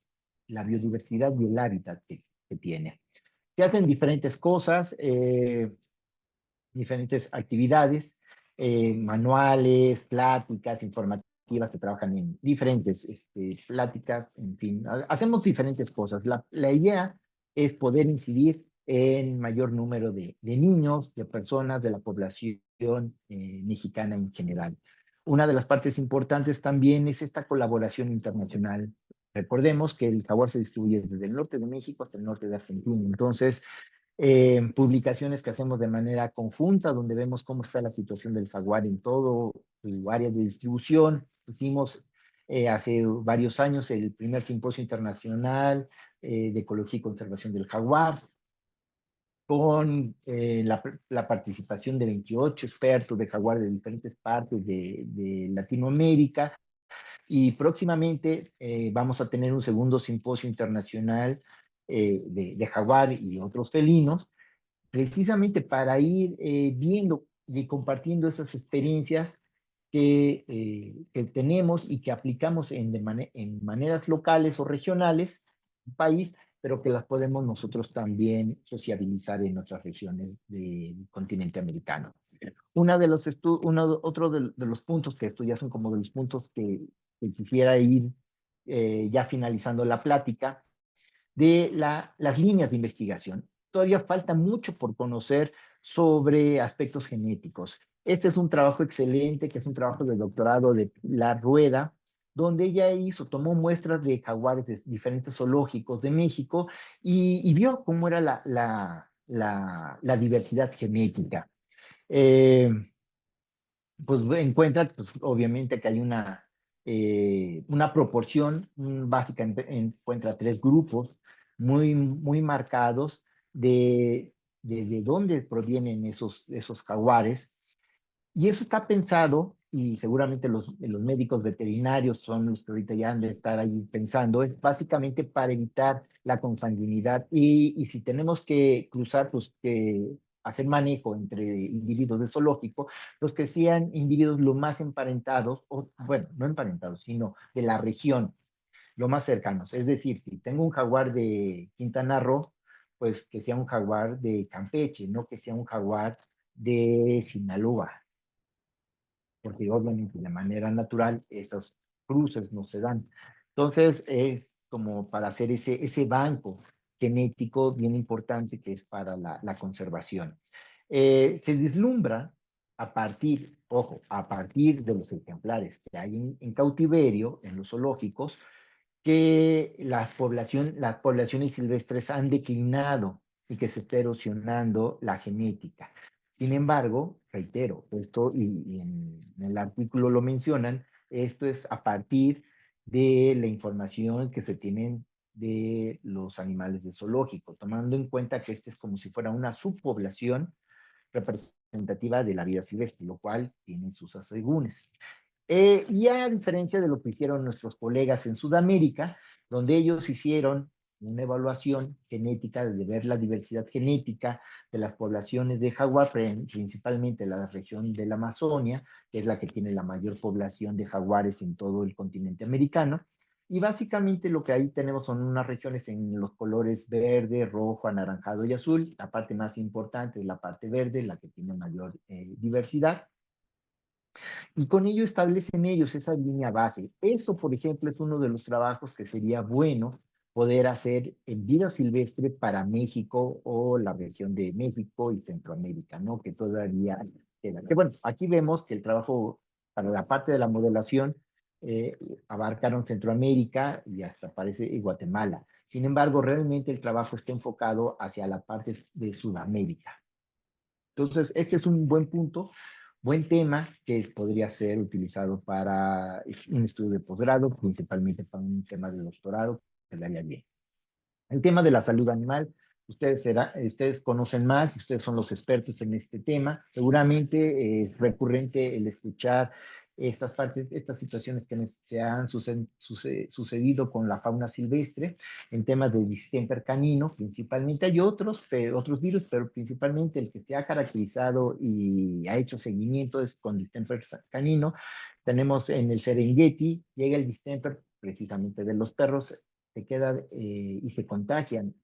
la biodiversidad y el hábitat que tiene. Se hacen diferentes cosas, diferentes actividades, manuales, pláticas, informativas, se trabajan en diferentes pláticas, en fin, hacemos diferentes cosas. La idea es poder incidir en mayor número de niños, de personas, de la población mexicana en general. Una de las partes importantes también es esta colaboración internacional. Recordemos que el jaguar se distribuye desde el norte de México hasta el norte de Argentina. Entonces, publicaciones que hacemos de manera conjunta, donde vemos cómo está la situación del jaguar en todo su área de distribución. Hicimos hace varios años el primer simposio internacional de ecología y conservación del jaguar. con la participación de 28 expertos de jaguar de diferentes partes de Latinoamérica. Y próximamente vamos a tener un segundo simposio internacional de jaguar y otros felinos, precisamente para ir viendo y compartiendo esas experiencias que tenemos y que aplicamos en maneras locales o regionales del país, pero que las podemos nosotros también sociabilizar en otras regiones del continente americano. Otro de los puntos, que estos ya son como de los puntos que quisiera ir ya finalizando la plática, de las líneas de investigación. Todavía falta mucho por conocer sobre aspectos genéticos. Este es un trabajo excelente, que es un trabajo de doctorado de La Rueda, donde ella tomó muestras de jaguares de diferentes zoológicos de México y vio cómo era la diversidad genética. Eh, pues encuentra, pues obviamente que hay una proporción básica, encuentra tres grupos muy marcados de dónde provienen esos jaguares, y eso está pensado, y seguramente los médicos veterinarios son los que ahorita ya han de estar ahí pensando, es básicamente para evitar la consanguinidad. Y si tenemos que cruzar, pues que hacer manejo entre individuos de zoológico, los que sean individuos lo más emparentados, o bueno, no emparentados, sino de la región, lo más cercanos. Es decir, si tengo un jaguar de Quintana Roo, pues que sea un jaguar de Campeche, no que sea un jaguar de Sinaloa, porque obviamente de manera natural esos cruces no se dan. Entonces es como para hacer ese banco genético bien importante que es para la conservación. Se vislumbra a partir, ojo, a partir de los ejemplares que hay en cautiverio, en los zoológicos, que las poblaciones silvestres han declinado y que se está erosionando la genética. Sin embargo, reitero, esto y en el artículo lo mencionan, esto es a partir de la información que se tienen de los animales de zoológico, tomando en cuenta que este es como si fuera una subpoblación representativa de la vida silvestre, lo cual tiene sus asegúnes. Y a diferencia de lo que hicieron nuestros colegas en Sudamérica, donde ellos hicieron una evaluación genética de ver la diversidad genética de las poblaciones de jaguar, principalmente la región de la Amazonia, que es la que tiene la mayor población de jaguares en todo el continente americano. Y básicamente lo que ahí tenemos son unas regiones en los colores verde, rojo, anaranjado y azul. La parte más importante es la parte verde, la que tiene mayor diversidad, y con ello establecen ellos esa línea base. Eso, por ejemplo, es uno de los trabajos que sería bueno poder hacer en vida silvestre para México o la región de México y Centroamérica, ¿no? Que todavía queda. Que bueno, aquí vemos que el trabajo para la parte de la modelación eh, abarcaron Centroamérica y hasta parece Guatemala. Sin embargo, realmente el trabajo está enfocado hacia la parte de Sudamérica. Entonces, este es un buen punto, buen tema que podría ser utilizado para un estudio de posgrado, principalmente para un tema de doctorado, que le haría bien. El tema de la salud animal, ustedes conocen más, ustedes son los expertos en este tema. Seguramente es recurrente el escuchar estas partes, estas situaciones que se han sucedido con la fauna silvestre en temas de distemper canino, principalmente. Hay otros virus, pero principalmente el que se ha caracterizado y ha hecho seguimiento es con distemper canino. Tenemos en el Serengeti, llega el distemper precisamente de los perros, se queda y se contagian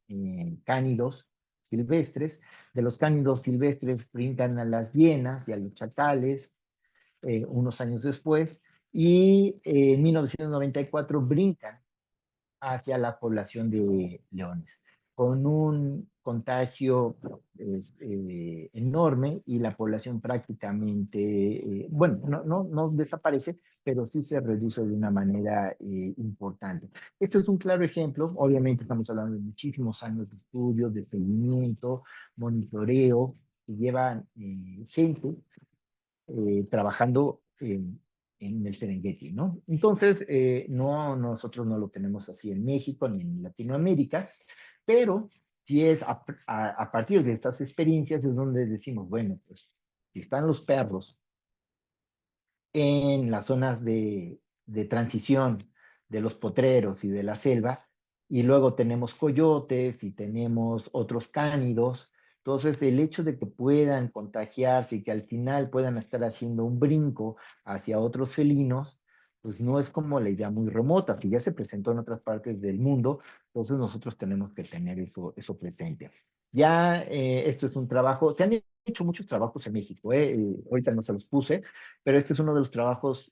cánidos silvestres. De los cánidos silvestres brincan a las hienas y a los chacales unos años después, y en 1994 brincan hacia la población de leones, con un contagio enorme, y la población prácticamente, bueno, no desaparece, pero sí se reduce de una manera importante. Esto es un claro ejemplo. Obviamente estamos hablando de muchísimos años de estudios, de seguimiento, monitoreo, que llevan gente trabajando en el Serengeti, ¿no? Entonces, nosotros no lo tenemos así en México ni en Latinoamérica, pero si es a partir de estas experiencias es donde decimos, bueno, pues si están los perros en las zonas de transición de los potreros y de la selva, y luego tenemos coyotes y tenemos otros cánidos. Entonces, el hecho de que puedan contagiarse y que al final puedan estar haciendo un brinco hacia otros felinos, pues no es como la idea muy remota. Si ya se presentó en otras partes del mundo, entonces nosotros tenemos que tener eso presente. Ya esto es un trabajo, se han hecho muchos trabajos en México, ahorita no se los puse, pero este es uno de los trabajos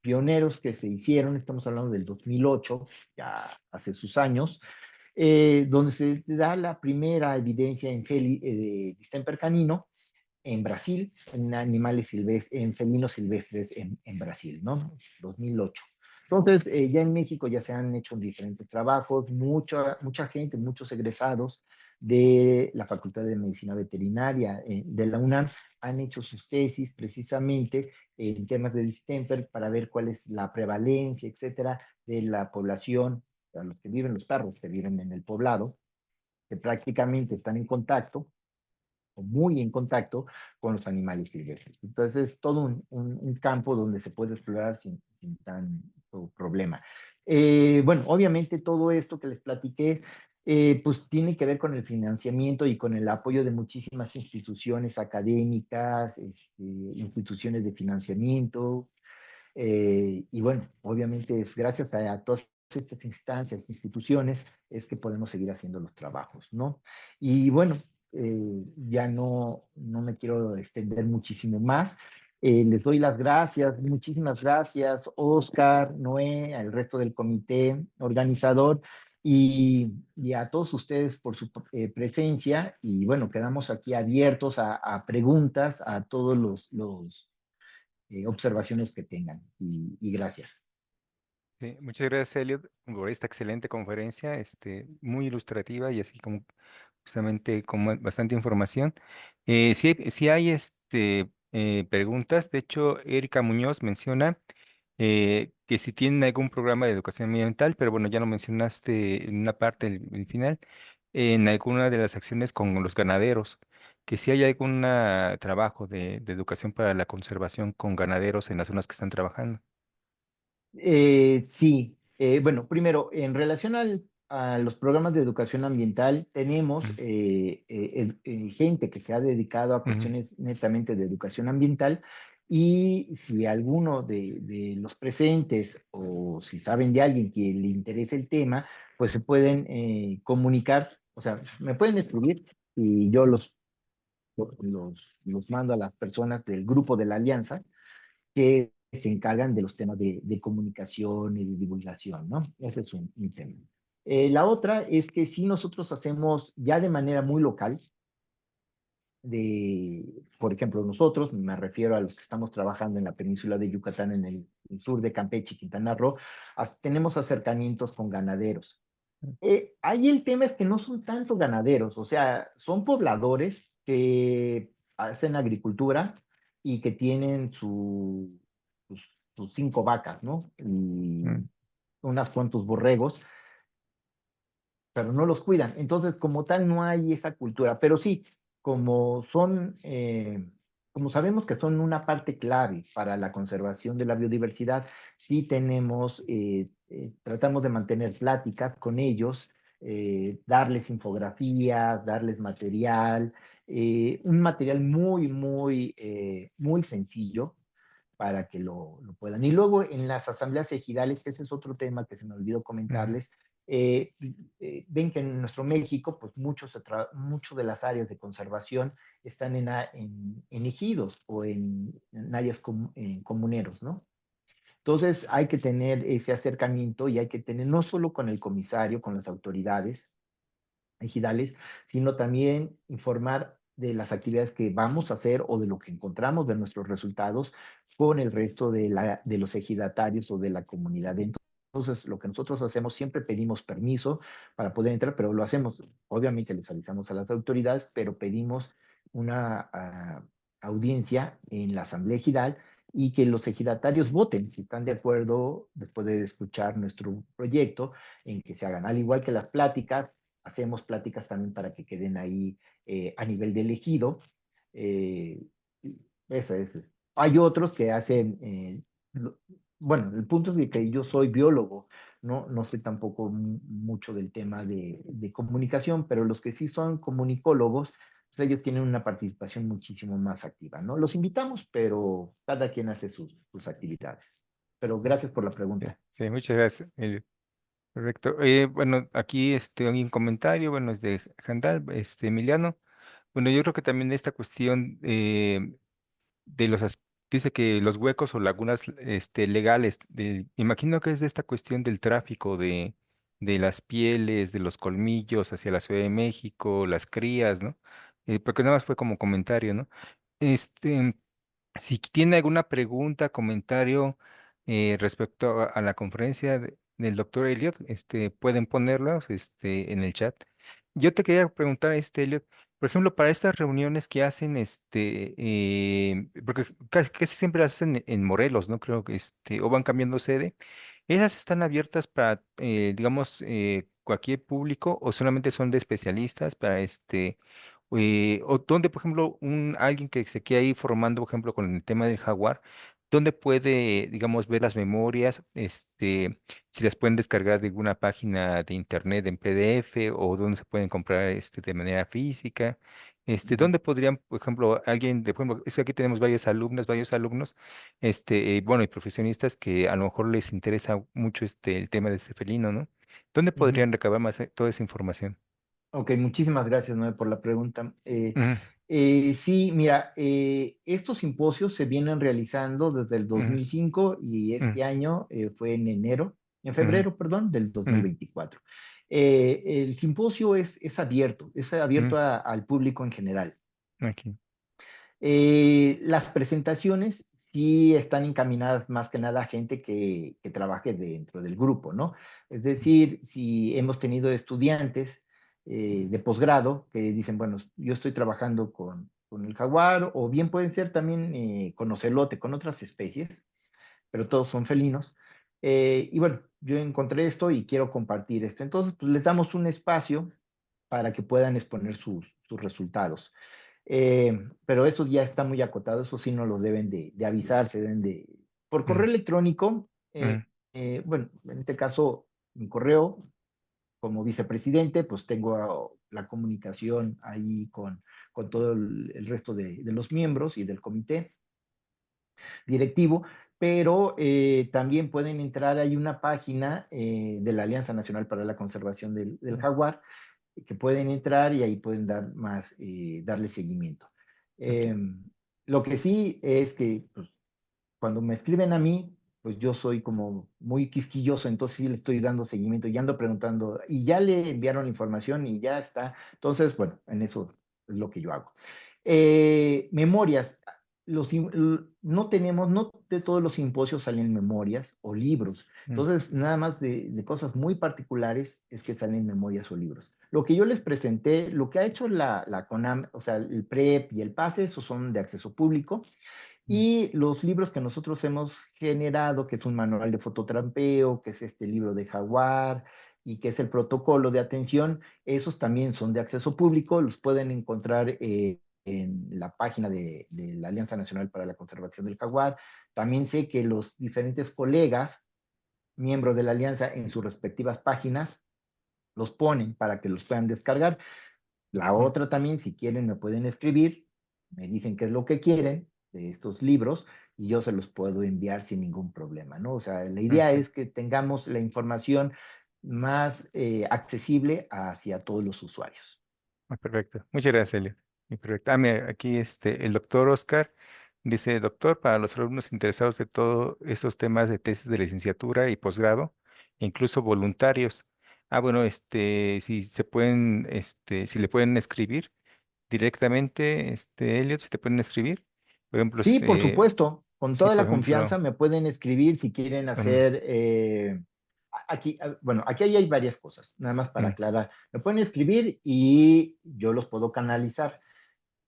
pioneros que se hicieron, estamos hablando del 2008, ya hace sus años, donde se da la primera evidencia de distemper canino en Brasil, en animales silvestres, en felinos silvestres en Brasil, ¿no? 2008. Entonces, ya en México ya se han hecho diferentes trabajos, mucha gente, muchos egresados de la Facultad de Medicina Veterinaria de la UNAM han hecho sus tesis precisamente en temas de distemper para ver cuál es la prevalencia, etcétera, de la población, a los que viven, los perros que viven en el poblado, que prácticamente están en contacto o muy en contacto con los animales silvestres. Entonces, es todo un campo donde se puede explorar sin tanto problema. Bueno, obviamente todo esto que les platiqué, pues tiene que ver con el financiamiento y con el apoyo de muchísimas instituciones académicas, instituciones de financiamiento, y bueno, obviamente es gracias a todas estas instancias, instituciones, es que podemos seguir haciendo los trabajos, ¿no? Y bueno, ya no me quiero extender muchísimo más. Les doy las gracias, muchísimas gracias, Oscar, Noé, al resto del comité organizador y a todos ustedes por su presencia. Y bueno, quedamos aquí abiertos a preguntas, a todos observaciones que tengan. Y gracias. Sí, muchas gracias, Elliot, por esta excelente conferencia, muy ilustrativa y así como justamente con bastante información. Sí hay preguntas. De hecho, Erika Muñoz menciona que si tienen algún programa de educación ambiental, pero bueno, ya lo mencionaste en una parte, el final, en alguna de las acciones con los ganaderos, que si hay algún trabajo de educación para la conservación con ganaderos en las zonas que están trabajando. Sí, bueno, primero, en relación a los programas de educación ambiental, tenemos Ujú, gente que se ha dedicado a ujú, cuestiones netamente de educación ambiental y si alguno de los presentes o si saben de alguien que le interese el tema, pues se pueden comunicar, o sea, me pueden escribir y yo los mando a las personas del grupo de la alianza que se encargan de los temas de comunicación y de divulgación, ¿no? Ese es un tema. La otra es que si nosotros hacemos ya de manera muy local, por ejemplo, nosotros, me refiero a los que estamos trabajando en la península de Yucatán, en el sur de Campeche y Quintana Roo, tenemos acercamientos con ganaderos. Ahí el tema es que no son tanto ganaderos, o sea, son pobladores que hacen agricultura y que tienen sus, sus 5 vacas, ¿no? Y ujú, unas cuantos borregos, pero no los cuidan. Entonces, como tal, no hay esa cultura. Pero sí, como son, como sabemos que son una parte clave para la conservación de la biodiversidad, sí tenemos, tratamos de mantener pláticas con ellos, darles infografías, darles material, un material muy sencillo para que lo puedan. Y luego en las asambleas ejidales, que ese es otro tema que se me olvidó ujú, comentarles, eh, ven que en nuestro México, pues mucho de las áreas de conservación están en ejidos o en áreas comuneros, ¿no? Entonces hay que tener ese acercamiento y hay que tener no solo con el comisario, con las autoridades, ejidales, sino también informar de las actividades que vamos a hacer o de lo que encontramos de nuestros resultados con el resto de los ejidatarios o de la comunidad. Entonces, lo que nosotros hacemos, siempre pedimos permiso para poder entrar, pero lo hacemos, obviamente les avisamos a las autoridades, pero pedimos una audiencia en la asamblea ejidal y que los ejidatarios voten si están de acuerdo, después de escuchar nuestro proyecto, en que se hagan. Al igual que las pláticas, hacemos pláticas también para que queden ahí a nivel de elegido. Eh, esa es. Hay otros que hacen, bueno, el punto es de que yo soy biólogo, no sé tampoco mucho del tema de comunicación, pero los que sí son comunicólogos, pues ellos tienen una participación muchísimo más activa, ¿no? Los invitamos, pero cada quien hace sus actividades. Pero gracias por la Sí, pregunta. sí, muchas gracias, Elliot. Correcto. Bueno, aquí hay un comentario, bueno, es de Jandal, Emiliano. Bueno, yo creo que también esta cuestión de dice que los huecos o lagunas legales, imagino que es de esta cuestión del tráfico de las pieles, de los colmillos hacia la Ciudad de México, las crías, ¿no? Porque nada más fue como comentario, ¿no? Este, si tiene alguna pregunta, comentario respecto a la conferencia del doctor Elliot, pueden ponerlos en el chat. Yo te quería preguntar, Elliot, por ejemplo, para estas reuniones que hacen, porque casi siempre las hacen en Morelos, ¿no? Creo que o van cambiando sede. ¿Esas están abiertas para, digamos, cualquier público o solamente son de especialistas para o donde, por ejemplo, alguien que se quede ahí formando, por ejemplo, con el tema del jaguar, dónde puede, digamos, ver las memorias, si las pueden descargar de alguna página de internet en PDF o dónde se pueden comprar de manera física, Ujú. dónde podrían, por ejemplo, alguien, de, por ejemplo, es que aquí tenemos varias alumnas, varios alumnos, bueno, y profesionistas que a lo mejor les interesa mucho el tema de este felino, ¿no? ¿Dónde Ujú. podrían recabar más toda esa información? Ok, muchísimas gracias, Noé, por la pregunta. Ujú, Sí, mira, estos simposios se vienen realizando desde el ujú, 2005 y ujú, este año fue en enero, en ujú, febrero, perdón, del ujú, 2024. El simposio es ujú. abierto al público en general. Aquí. Las presentaciones sí están encaminadas más que nada a gente que trabaje dentro del grupo, ¿no? Es decir, si hemos tenido estudiantes de posgrado que dicen, bueno, yo estoy trabajando con el jaguar, o bien pueden ser también con ocelote, con otras especies, pero todos son felinos. Y bueno, yo encontré esto y quiero compartir esto. Entonces, pues les damos un espacio para que puedan exponer sus resultados. Pero eso ya está muy acotado, eso sí no los deben de avisar, se deben de... Por Ujú, correo electrónico, ujú, bueno, en este caso, mi correo como vicepresidente, pues tengo la comunicación ahí con todo el resto de los miembros y del comité directivo, pero también pueden entrar, hay una página de la Alianza Nacional para la Conservación del Jaguar, que pueden entrar y ahí pueden darle seguimiento. ok, Eh, lo que sí es que pues, cuando me escriben a mí, pues yo soy como muy quisquilloso, entonces sí le estoy dando seguimiento, y ando preguntando, y ya le enviaron la información y ya está. Entonces, bueno, en eso es lo que yo hago. Memorias. No de todos los simposios salen memorias o libros. ujú, Entonces, nada más de cosas muy particulares es que salen memorias o libros. Lo que yo les presenté, lo que ha hecho la CONAM, o sea, el PREP y el PASE, esos son de acceso público. ujú, Y los libros que nosotros hemos generado, que es un manual de fototrampeo, que es este libro de Jaguar y que es el protocolo de atención, esos también son de acceso público, los pueden encontrar en la página de la Alianza Nacional para la Conservación del Jaguar. También sé que los diferentes colegas, miembros de la Alianza, en sus respectivas páginas, los ponen para que los puedan descargar. La ujú, otra también, si quieren, me pueden escribir, me dicen qué es lo que quieren de estos libros y yo se los puedo enviar sin ningún problema, ¿no? O sea, la idea ok. es que tengamos la información más accesible hacia todos los usuarios. Perfecto. Muchas gracias, Elliot. Muy correcto. Mira, aquí el doctor Oscar dice, doctor, para los alumnos interesados de todos esos temas de tesis de licenciatura y posgrado, incluso voluntarios. Bueno, si se pueden, si le pueden escribir directamente, Elliot, si te pueden escribir. Por ejemplo, Sí, por supuesto, con sí, toda por la confianza ejemplo, me pueden escribir si quieren mm, hacer... aquí, bueno, aquí hay varias cosas, nada más para mm, aclarar. Me pueden escribir y yo los puedo canalizar.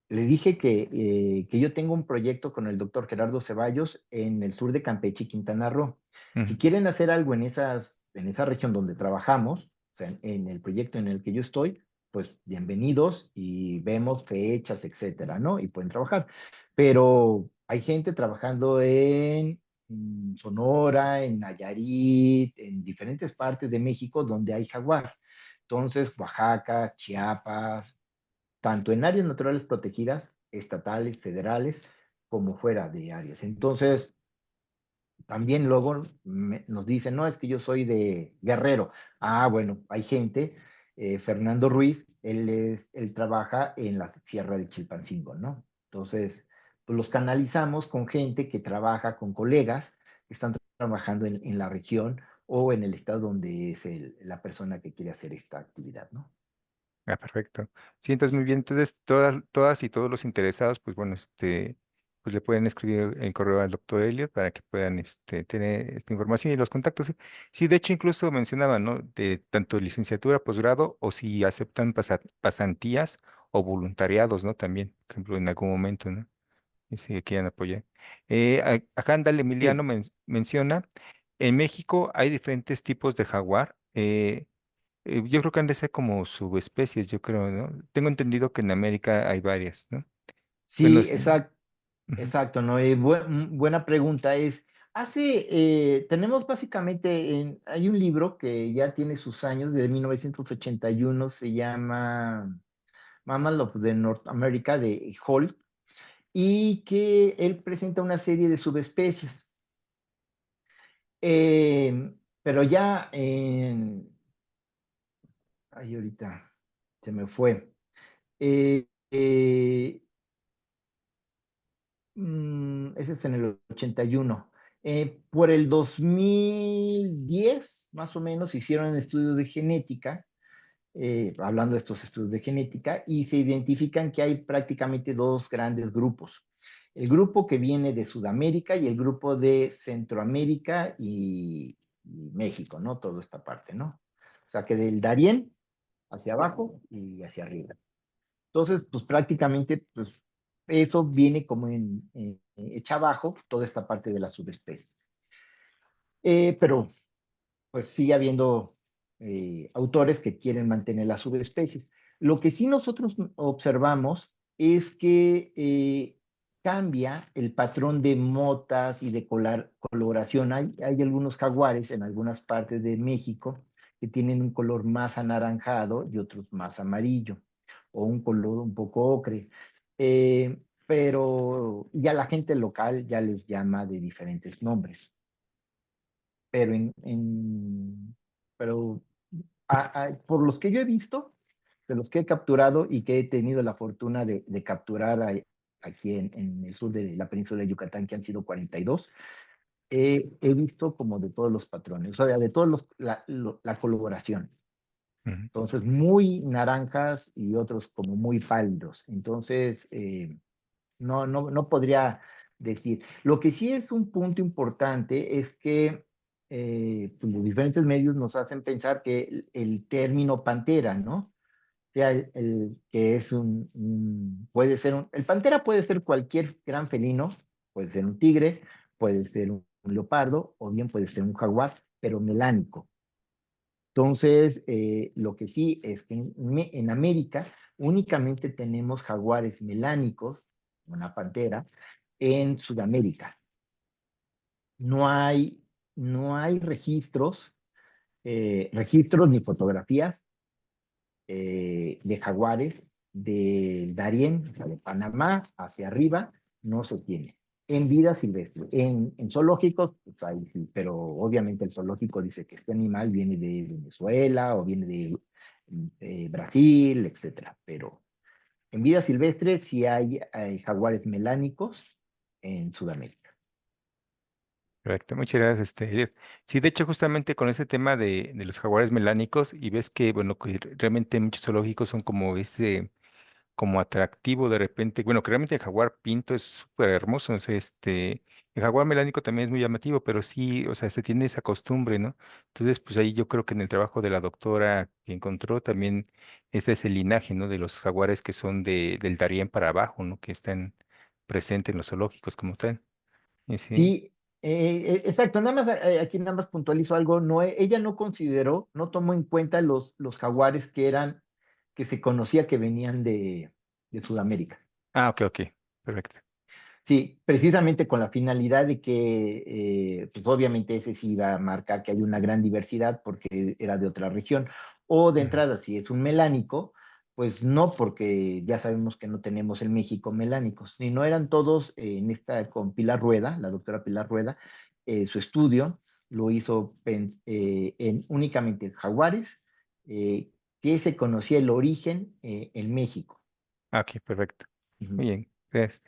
Le dije que yo tengo un proyecto con el doctor Gerardo Ceballos en el sur de Campeche y Quintana Roo. Si mm, quieren hacer algo en esa región donde trabajamos, sea, en el proyecto en el que yo estoy, pues bienvenidos y vemos fechas, etcétera, ¿no? Y pueden trabajar. Pero hay gente trabajando en Sonora, en Nayarit, en diferentes partes de México donde hay jaguar. Entonces, Oaxaca, Chiapas, tanto en áreas naturales protegidas, estatales, federales, como fuera de áreas. Entonces, también luego nos dicen, no, es que yo soy de Guerrero. Ah, bueno, hay gente, Fernando Ruiz, él trabaja en la Sierra de Chilpancingo, ¿no? Entonces, pues los canalizamos con gente que trabaja con colegas que están trabajando en la región o en el estado donde es la persona que quiere hacer esta actividad, ¿no? Ah, perfecto. Sí, entonces muy bien. Entonces, todas y todos los interesados, pues bueno, pues le pueden escribir el correo al doctor Elliot para que puedan tener esta información y los contactos. Sí, sí, de hecho, incluso mencionaba, ¿no? De tanto licenciatura, posgrado, o si aceptan pasantías o voluntariados, ¿no? También, por ejemplo, en algún momento, ¿no? Y si quieran apoyar. Acá Andal Emiliano Sí, menciona, en México hay diferentes tipos de jaguar. Yo creo que han de ser como subespecies, yo creo, ¿no? Tengo entendido que en América hay varias, ¿no? Bueno, sí, sí. exacto. Ujú. Exacto, ¿no? Buena pregunta es, tenemos básicamente, hay un libro que ya tiene sus años, de 1981, se llama Mammal of the North America de Hall, y que él presenta una serie de subespecies. Pero ya ay, ahorita se me fue. Eh, eh, Ese es en el 81. Por el 2010, más o menos, hicieron estudios de genética, hablando de estos estudios de genética, y se identifican que hay prácticamente dos grandes grupos. El grupo que viene de Sudamérica y el grupo de Centroamérica y México, ¿no? Toda esta parte, ¿no? O sea, que del Darién hacia abajo y hacia arriba. Entonces, pues prácticamente, pues eso viene como hecha abajo toda esta parte de la subespecie. Pero pues sigue habiendo autores que quieren mantener las subespecies. Lo que sí nosotros observamos es que cambia el patrón de motas y de coloración. Hay algunos jaguares en algunas partes de México que tienen un color más anaranjado y otros más amarillo, o un color un poco ocre. Pero ya la gente local ya les llama de diferentes nombres. Pero pero por los que yo he visto, de los que he capturado y que he tenido la fortuna de capturar aquí en el sur de la península de Yucatán, que han sido 42, he visto como de todos los patrones, o sea, de todos la coloración. Ujú. Entonces, muy naranjas y otros como muy pálidos. Entonces, no podría decir. Lo que sí es un punto importante es que pues, los diferentes medios nos hacen pensar que el término pantera, ¿no? Sea que es puede ser el pantera puede ser cualquier gran felino, puede ser un tigre, puede ser un leopardo o bien puede ser un jaguar, pero melánico. Entonces, lo que sí es que en América únicamente tenemos jaguares melánicos, una pantera, en Sudamérica. No hay, no hay registros ni fotografías de jaguares del Darién, o sea, de Panamá hacia arriba, no se tiene. En vida silvestre, en zoológicos, pues ahí sí, pero obviamente el zoológico dice que este animal viene de Venezuela o viene de Brasil, etcétera. Pero en vida silvestre sí hay jaguares melánicos en Sudamérica. Perfecto, muchas gracias, Elliot. Sí, de hecho, justamente con ese tema de los jaguares melánicos, y ves que, bueno, que realmente muchos zoológicos son como como atractivo de repente. Bueno, que realmente el jaguar pinto es súper hermoso. O sea, el jaguar melánico también es muy llamativo, pero sí, o sea, se tiene esa costumbre, ¿no? Entonces, pues ahí yo creo que en el trabajo de la doctora que encontró también este es el linaje, ¿no? De los jaguares que son del Darién para abajo, ¿no? Que están presentes en los zoológicos como tal. Y sí. Sí, Exacto, nada más aquí nada más puntualizo algo, no, ella no consideró, no tomó en cuenta los jaguares que se conocía que venían de Sudamérica. Ah, ok, ok, perfecto. Sí, precisamente con la finalidad de que, pues obviamente ese sí iba a marcar que hay una gran diversidad porque era de otra región. O de Ujú. entrada, si es un melánico, pues no, porque ya sabemos que no tenemos en México melánicos, sino eran todos en esta con Pilar Rueda, la doctora Pilar Rueda, su estudio lo hizo en únicamente jaguares, que se conocía el origen en México. Ah, ok, perfecto. Ujú. Muy bien, gracias.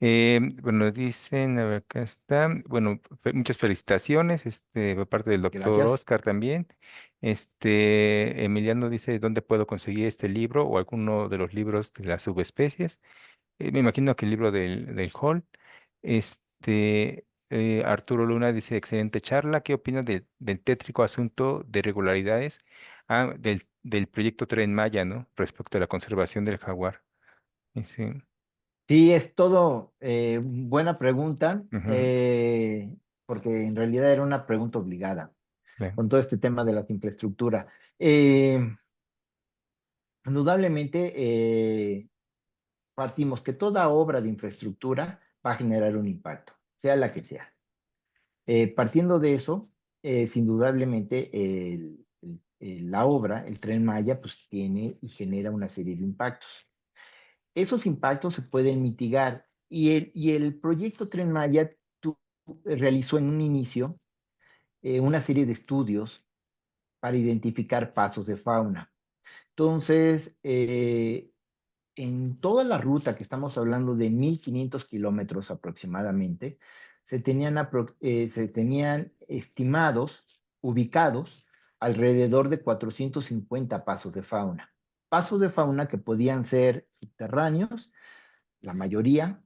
Bueno, dicen, a ver, acá está. Bueno, muchas felicitaciones, por parte del doctor Gracias. Oscar también. Emiliano dice, ¿dónde puedo conseguir este libro o alguno de los libros de las subespecies? Me imagino que el libro del Hall. Arturo Luna dice, excelente charla. ¿Qué opinas del tétrico asunto de irregularidades? Del proyecto Tren Maya, ¿no? Respecto a la conservación del jaguar. Y sí, Sí, es todo buena pregunta, ujú, porque en realidad era una pregunta obligada bien, con todo este tema de las infraestructuras. Eh, Indudablemente, partimos que toda obra de infraestructura va a generar un impacto, sea la que sea. Partiendo de eso, indudablemente la obra, el Tren Maya, pues tiene y genera una serie de impactos. Esos impactos se pueden mitigar y el proyecto Tren Maya realizó en un inicio una serie de estudios para identificar pasos de fauna. Entonces, en toda la ruta que estamos hablando de 1.500 kilómetros aproximadamente, se tenían estimados, ubicados, alrededor de 450 pasos de fauna. Pasos de fauna que podían ser subterráneos, la mayoría,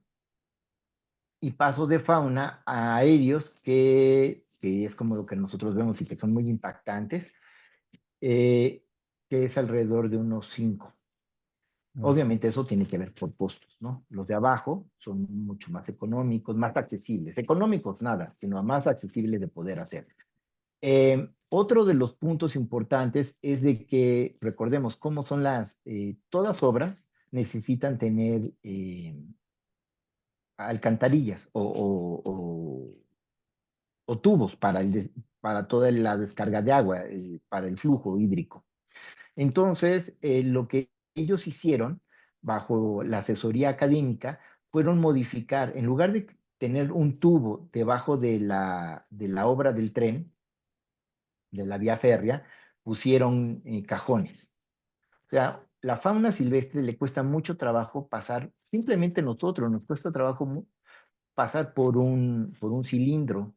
y pasos de fauna aéreos que es como lo que nosotros vemos y que son muy impactantes, eh, que es alrededor de unos 5. mm, Obviamente eso tiene que ver por costos, ¿no? Los de abajo son mucho más económicos, más accesibles. Económicos nada, sino más accesibles de poder hacer. Otro de los puntos importantes es de que recordemos cómo son todas obras necesitan tener alcantarillas o tubos para toda la descarga de agua, para el flujo hídrico. Entonces, lo que ellos hicieron, bajo la asesoría académica, fueron modificar, en lugar de tener un tubo debajo de la obra del tren, de la vía férrea, pusieron cajones. O sea, la fauna silvestre le cuesta mucho trabajo pasar, simplemente nosotros nos cuesta trabajo pasar por un cilindro.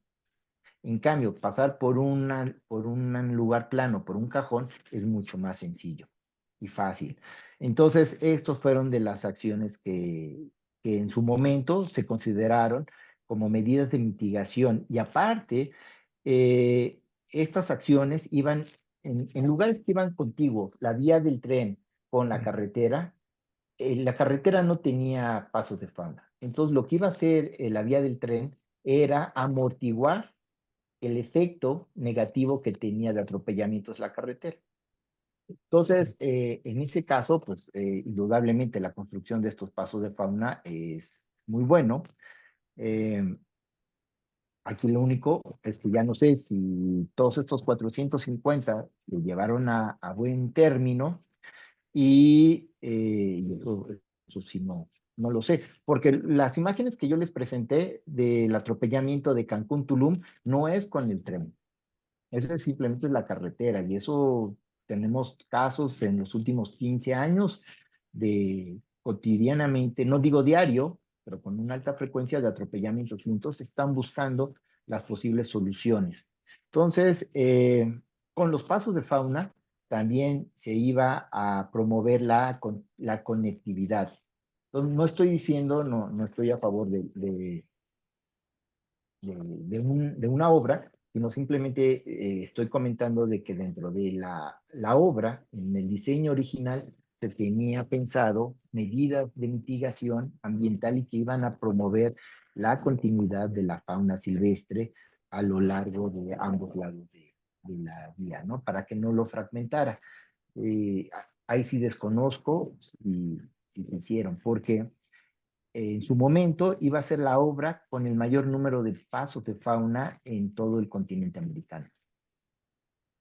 En cambio, pasar por un lugar plano, por un cajón, es mucho más sencillo y fácil. Entonces, estos fueron de las acciones que en su momento se consideraron como medidas de mitigación. Y aparte, estas acciones iban en lugares que iban contiguos, la vía del tren con la carretera no tenía pasos de fauna. Entonces, lo que iba a hacer la vía del tren era amortiguar el efecto negativo que tenía de atropellamientos la carretera. Entonces, en ese caso, pues indudablemente la construcción de estos pasos de fauna es muy bueno. Eh, Aquí lo único es que ya no sé si todos estos 450 lo llevaron a buen término y eso sí no lo sé, porque las imágenes que yo les presenté del atropellamiento de Cancún-Tulum no es con el tren. Eso es simplemente la carretera y eso tenemos casos en los últimos 15 años de cotidianamente, no digo diario, pero con una alta frecuencia de atropellamientos. Y entonces están buscando las posibles soluciones. Entonces, con los pasos de fauna también se iba a promover la conectividad. Entonces, no estoy diciendo, no estoy a favor de una obra, sino simplemente estoy comentando de que dentro de la obra, en el diseño original, se tenía pensado medidas de mitigación ambiental y que iban a promover la continuidad de la fauna silvestre a lo largo de ambos lados de la vía, ¿no? Para que no lo fragmentara. Ahí sí desconozco si se hicieron, porque en su momento iba a ser la obra con el mayor número de pasos de fauna en todo el continente americano.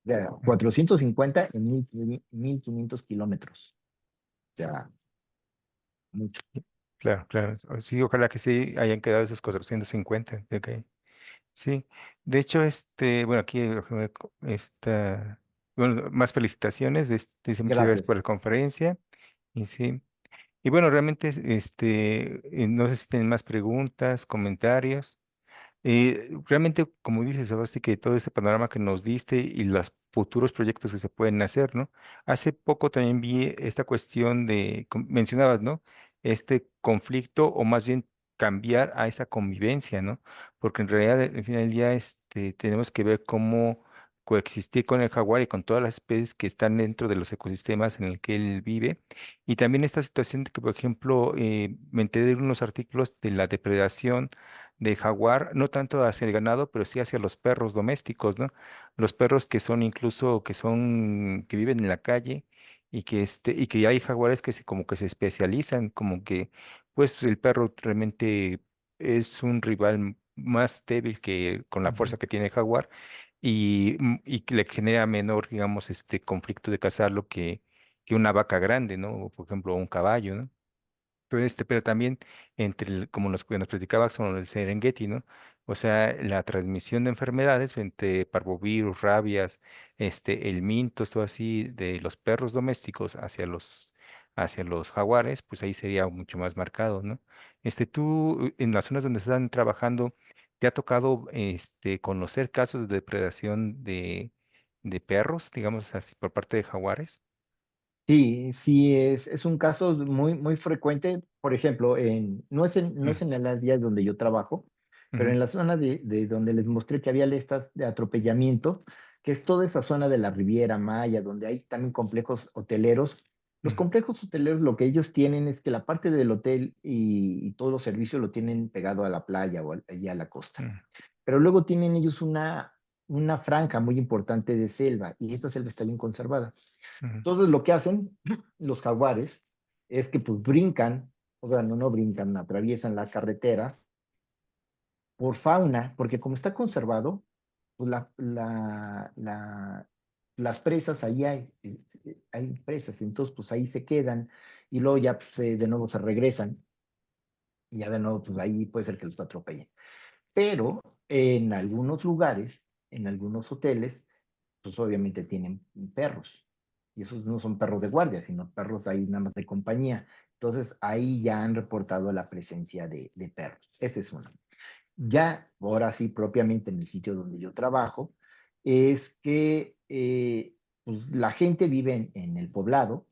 O sea, mm, 450 en 1500 kilómetros. O sea, mucho. claro, claro. Sí, ojalá que sí hayan quedado esos 450. Ok. Sí, de hecho, bueno, aquí bueno, más felicitaciones, dice muchas gracias por Gracias. la conferencia, y sí, y bueno, realmente, no sé si tienen más preguntas, comentarios. Realmente, como dices, Sebastián, que todo ese panorama que nos diste y los futuros proyectos que se pueden hacer, ¿no? Hace poco también vi esta cuestión mencionabas, ¿no? Este conflicto o más bien cambiar a esa convivencia, ¿no? Porque en realidad, al final del día, tenemos que ver cómo coexistir con el jaguar y con todas las especies que están dentro de los ecosistemas en el que él vive. Y también esta situación de que, por ejemplo, me enteré de unos artículos de la depredación de jaguar, no tanto hacia el ganado, pero sí hacia los perros domésticos, ¿no? Los perros que son incluso, que viven en la calle y que hay jaguares que como que se especializan, como que, pues el perro realmente es un rival más débil que con la fuerza Ujú. que tiene el jaguar y que le genera menor, digamos, este conflicto de cazarlo que una vaca grande, ¿no? O, por ejemplo, un caballo, ¿no? Pero también como nos, que nos platicaba sobre el Serengeti, ¿no? O sea, la transmisión de enfermedades entre parvovirus, rabias, el mintos, todo así, de los perros domésticos hacia los jaguares, pues ahí sería mucho más marcado, ¿no? Tú, en las zonas donde están trabajando, ¿te ha tocado, conocer casos de depredación de perros, digamos así, por parte de jaguares? Sí, sí, es un caso muy frecuente. Por ejemplo, no Mm, es en el área donde yo trabajo, pero ujú, en la zona de donde les mostré que había estas de atropellamiento, que es toda esa zona de la Riviera Maya, donde hay también complejos hoteleros. Los ujú, complejos hoteleros lo que ellos tienen es que la parte del hotel y todos los servicios lo tienen pegado a la playa o allá a la costa. ujú, Pero luego tienen ellos una franja muy importante de selva y esta selva está bien conservada. ujú, Entonces lo que hacen los jaguares es que pues brincan, o sea, no brincan, atraviesan la carretera por fauna, porque como está conservado, pues las presas ahí hay presas, entonces pues ahí se quedan y luego ya pues, de nuevo se regresan y ya de nuevo pues ahí puede ser que los atropellen. Pero en algunos lugares, en algunos hoteles, pues obviamente tienen perros. Y esos no son perros de guardia, sino perros ahí nada más de compañía. Entonces ahí ya han reportado la presencia de perros. Ese es uno. Ya, ahora sí, propiamente en el sitio donde yo trabajo, es que pues, la gente vive en el poblado,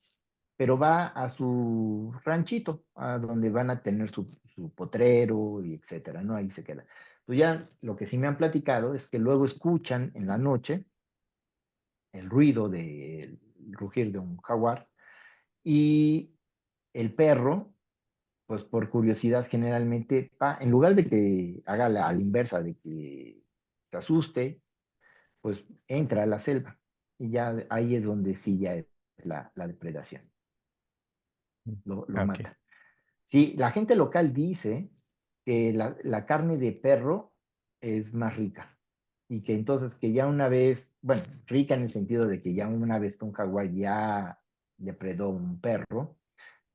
pero va a su ranchito, a donde van a tener su potrero y etcétera, ¿no? Ahí se queda. Pues ya lo que sí me han platicado es que luego escuchan en la noche el ruido del rugir de un jaguar y el perro, pues por curiosidad generalmente, en lugar de que haga a la inversa, de que se asuste, pues entra a la selva y ya ahí es donde sí ya es la depredación, ujú. lo Ah, ok. mata. Sí, la gente local dice que la carne de perro es más rica y que entonces que ya una vez, bueno, rica en el sentido de que ya una vez que un jaguar ya depredó un perro,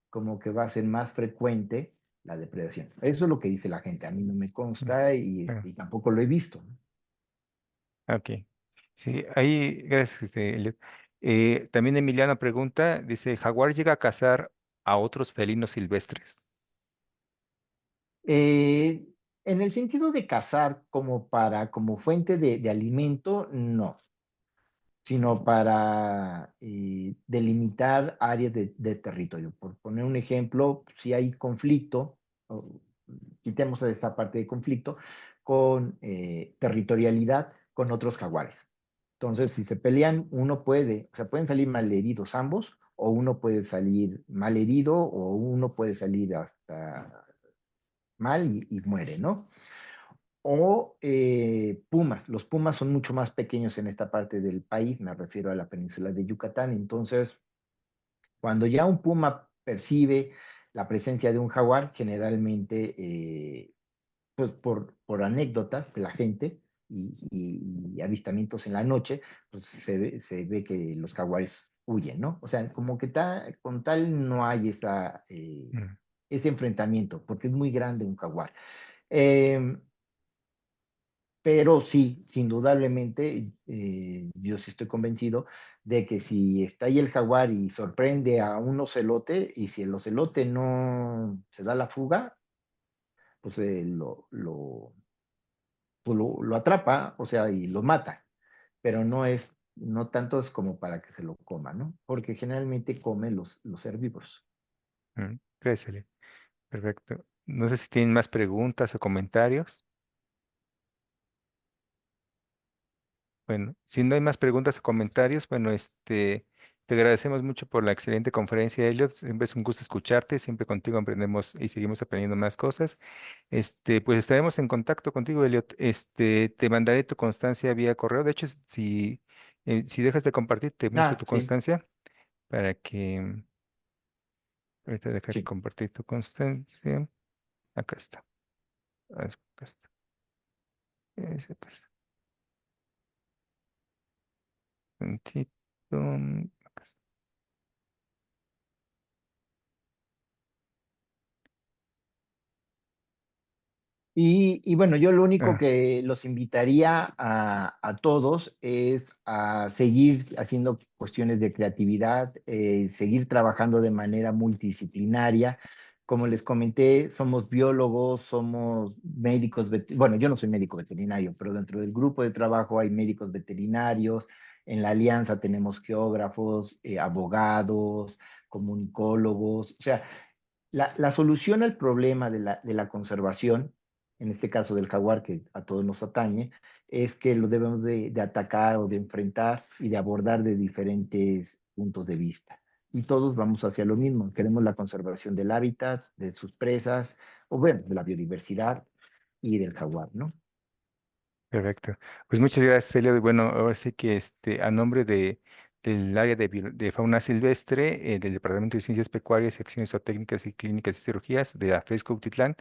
como que va a ser más frecuente la depredación. Eso es lo que dice la gente. A mí no me Mm, consta claro. y tampoco lo he visto. Ah, ok. Sí, ahí, gracias, Elliot. También Emiliana pregunta, dice, ¿Jaguar llega a cazar a otros felinos silvestres? Eh, en el sentido de cazar como fuente de alimento, no, sino para delimitar áreas de territorio. Por poner un ejemplo, si hay conflicto, o quitemos esta parte de conflicto, con territorialidad con otros jaguares. Entonces, si se pelean, uno puede, o sea, pueden salir malheridos ambos, o uno puede salir malherido, o uno puede salir hasta mal y muere, ¿no? O pumas. Los pumas son mucho más pequeños en esta parte del país, me refiero a la península de Yucatán. Entonces, cuando ya un puma percibe la presencia de un jaguar, generalmente, pues por anécdotas de la gente y avistamientos en la noche, pues se ve que los jaguares huyen, ¿no? O sea, como que con tal no hay Mm, ese enfrentamiento, porque es muy grande un jaguar. Eh, pero sí, indudablemente, yo sí estoy convencido de que si está ahí el jaguar y sorprende a un ocelote, y si el ocelote no se da la fuga, pues lo atrapa, o sea, y lo mata, pero no tanto es como para que se lo coma, ¿no? Porque generalmente come los herbívoros. Créesele. Perfecto. No sé si tienen más preguntas o comentarios. Bueno, si no hay más preguntas o comentarios, bueno, te agradecemos mucho por la excelente conferencia, Elliot. Siempre es un gusto escucharte, siempre contigo aprendemos y seguimos aprendiendo más cosas. Pues estaremos en contacto contigo, Elliot. Te mandaré tu constancia vía correo. De hecho, si dejas de compartir, te muestro Ah, tu sí, constancia para que ahorita deja de sí. compartir tu constancia. Acá está. Acá está. Acá está. Tantito, acá está. Y bueno, yo lo único Ah, que los invitaría a todos es a seguir haciendo cuestiones de creatividad, seguir trabajando de manera multidisciplinaria. Como les comenté, somos biólogos, somos médicos, bueno, yo no soy médico veterinario, pero dentro del grupo de trabajo hay médicos veterinarios, en la alianza tenemos geógrafos, abogados, comunicólogos, o sea, la solución al problema de la conservación, en este caso del jaguar que a todos nos atañe, es que lo debemos de atacar o de enfrentar y de abordar de diferentes puntos de vista. Y todos vamos hacia lo mismo. Queremos la conservación del hábitat, de sus presas, o bueno, de la biodiversidad y del jaguar, ¿no? perfecto. Pues muchas gracias, Elliot. Y bueno, ahora sí que a nombre del área de fauna silvestre, del Departamento de Ciencias Pecuarias y Acciones Zootécnicas y Clínicas y Cirugías de la FES Cuautitlán,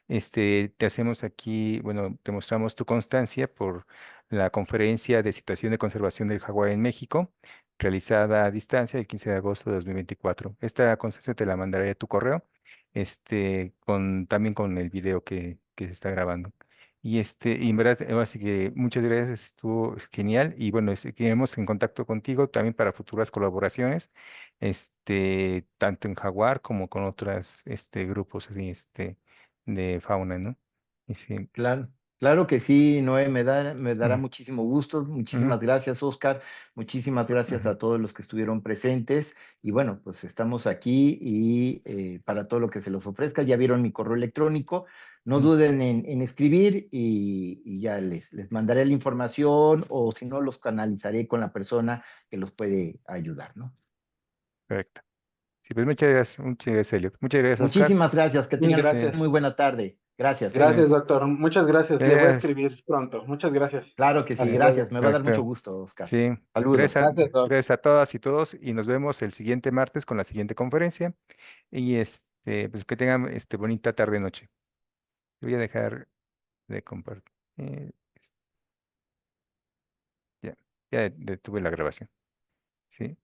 te hacemos aquí, bueno, te mostramos tu constancia por la conferencia de situación de conservación del jaguar en México, realizada a distancia el 15 de agosto de 2024. Esta constancia te la mandaré a tu correo, también con el video que se está grabando. Y en verdad, así que muchas gracias, estuvo genial. Y bueno, quedemos en contacto contigo también para futuras colaboraciones, tanto en Jaguar como con otros grupos así, de fauna, ¿no? Y sí. Claro, claro que sí, Noé, me dará Mm, muchísimo gusto. ujú, Muchísimas gracias, Oscar. Muchísimas gracias ujú, a todos los que estuvieron presentes. Y bueno, pues estamos aquí y para todo lo que se los ofrezca, ya vieron mi correo electrónico. No mm, duden en escribir y ya les mandaré la información o si no, los canalizaré con la persona que los puede ayudar, ¿no? perfecto. Sí, pues muchas gracias, Elliot. Muchas gracias, Oscar. Muchísimas gracias. Que Mil tengan Sí, gracias. muy buena tarde. Gracias. sí, Gracias, doctor. Muchas gracias. Le voy a gracias. escribir pronto. Muchas gracias. Claro que sí, Hasta gracias. luego. Me va a dar mucho Perfecto. gusto, Oscar. Sí, Saludos. Gracias, doc. gracias a todas y todos y nos vemos el siguiente martes con la siguiente conferencia y pues que tengan bonita tarde noche. Voy a dejar de compartir. Ya, ya detuve la grabación. ¿Sí?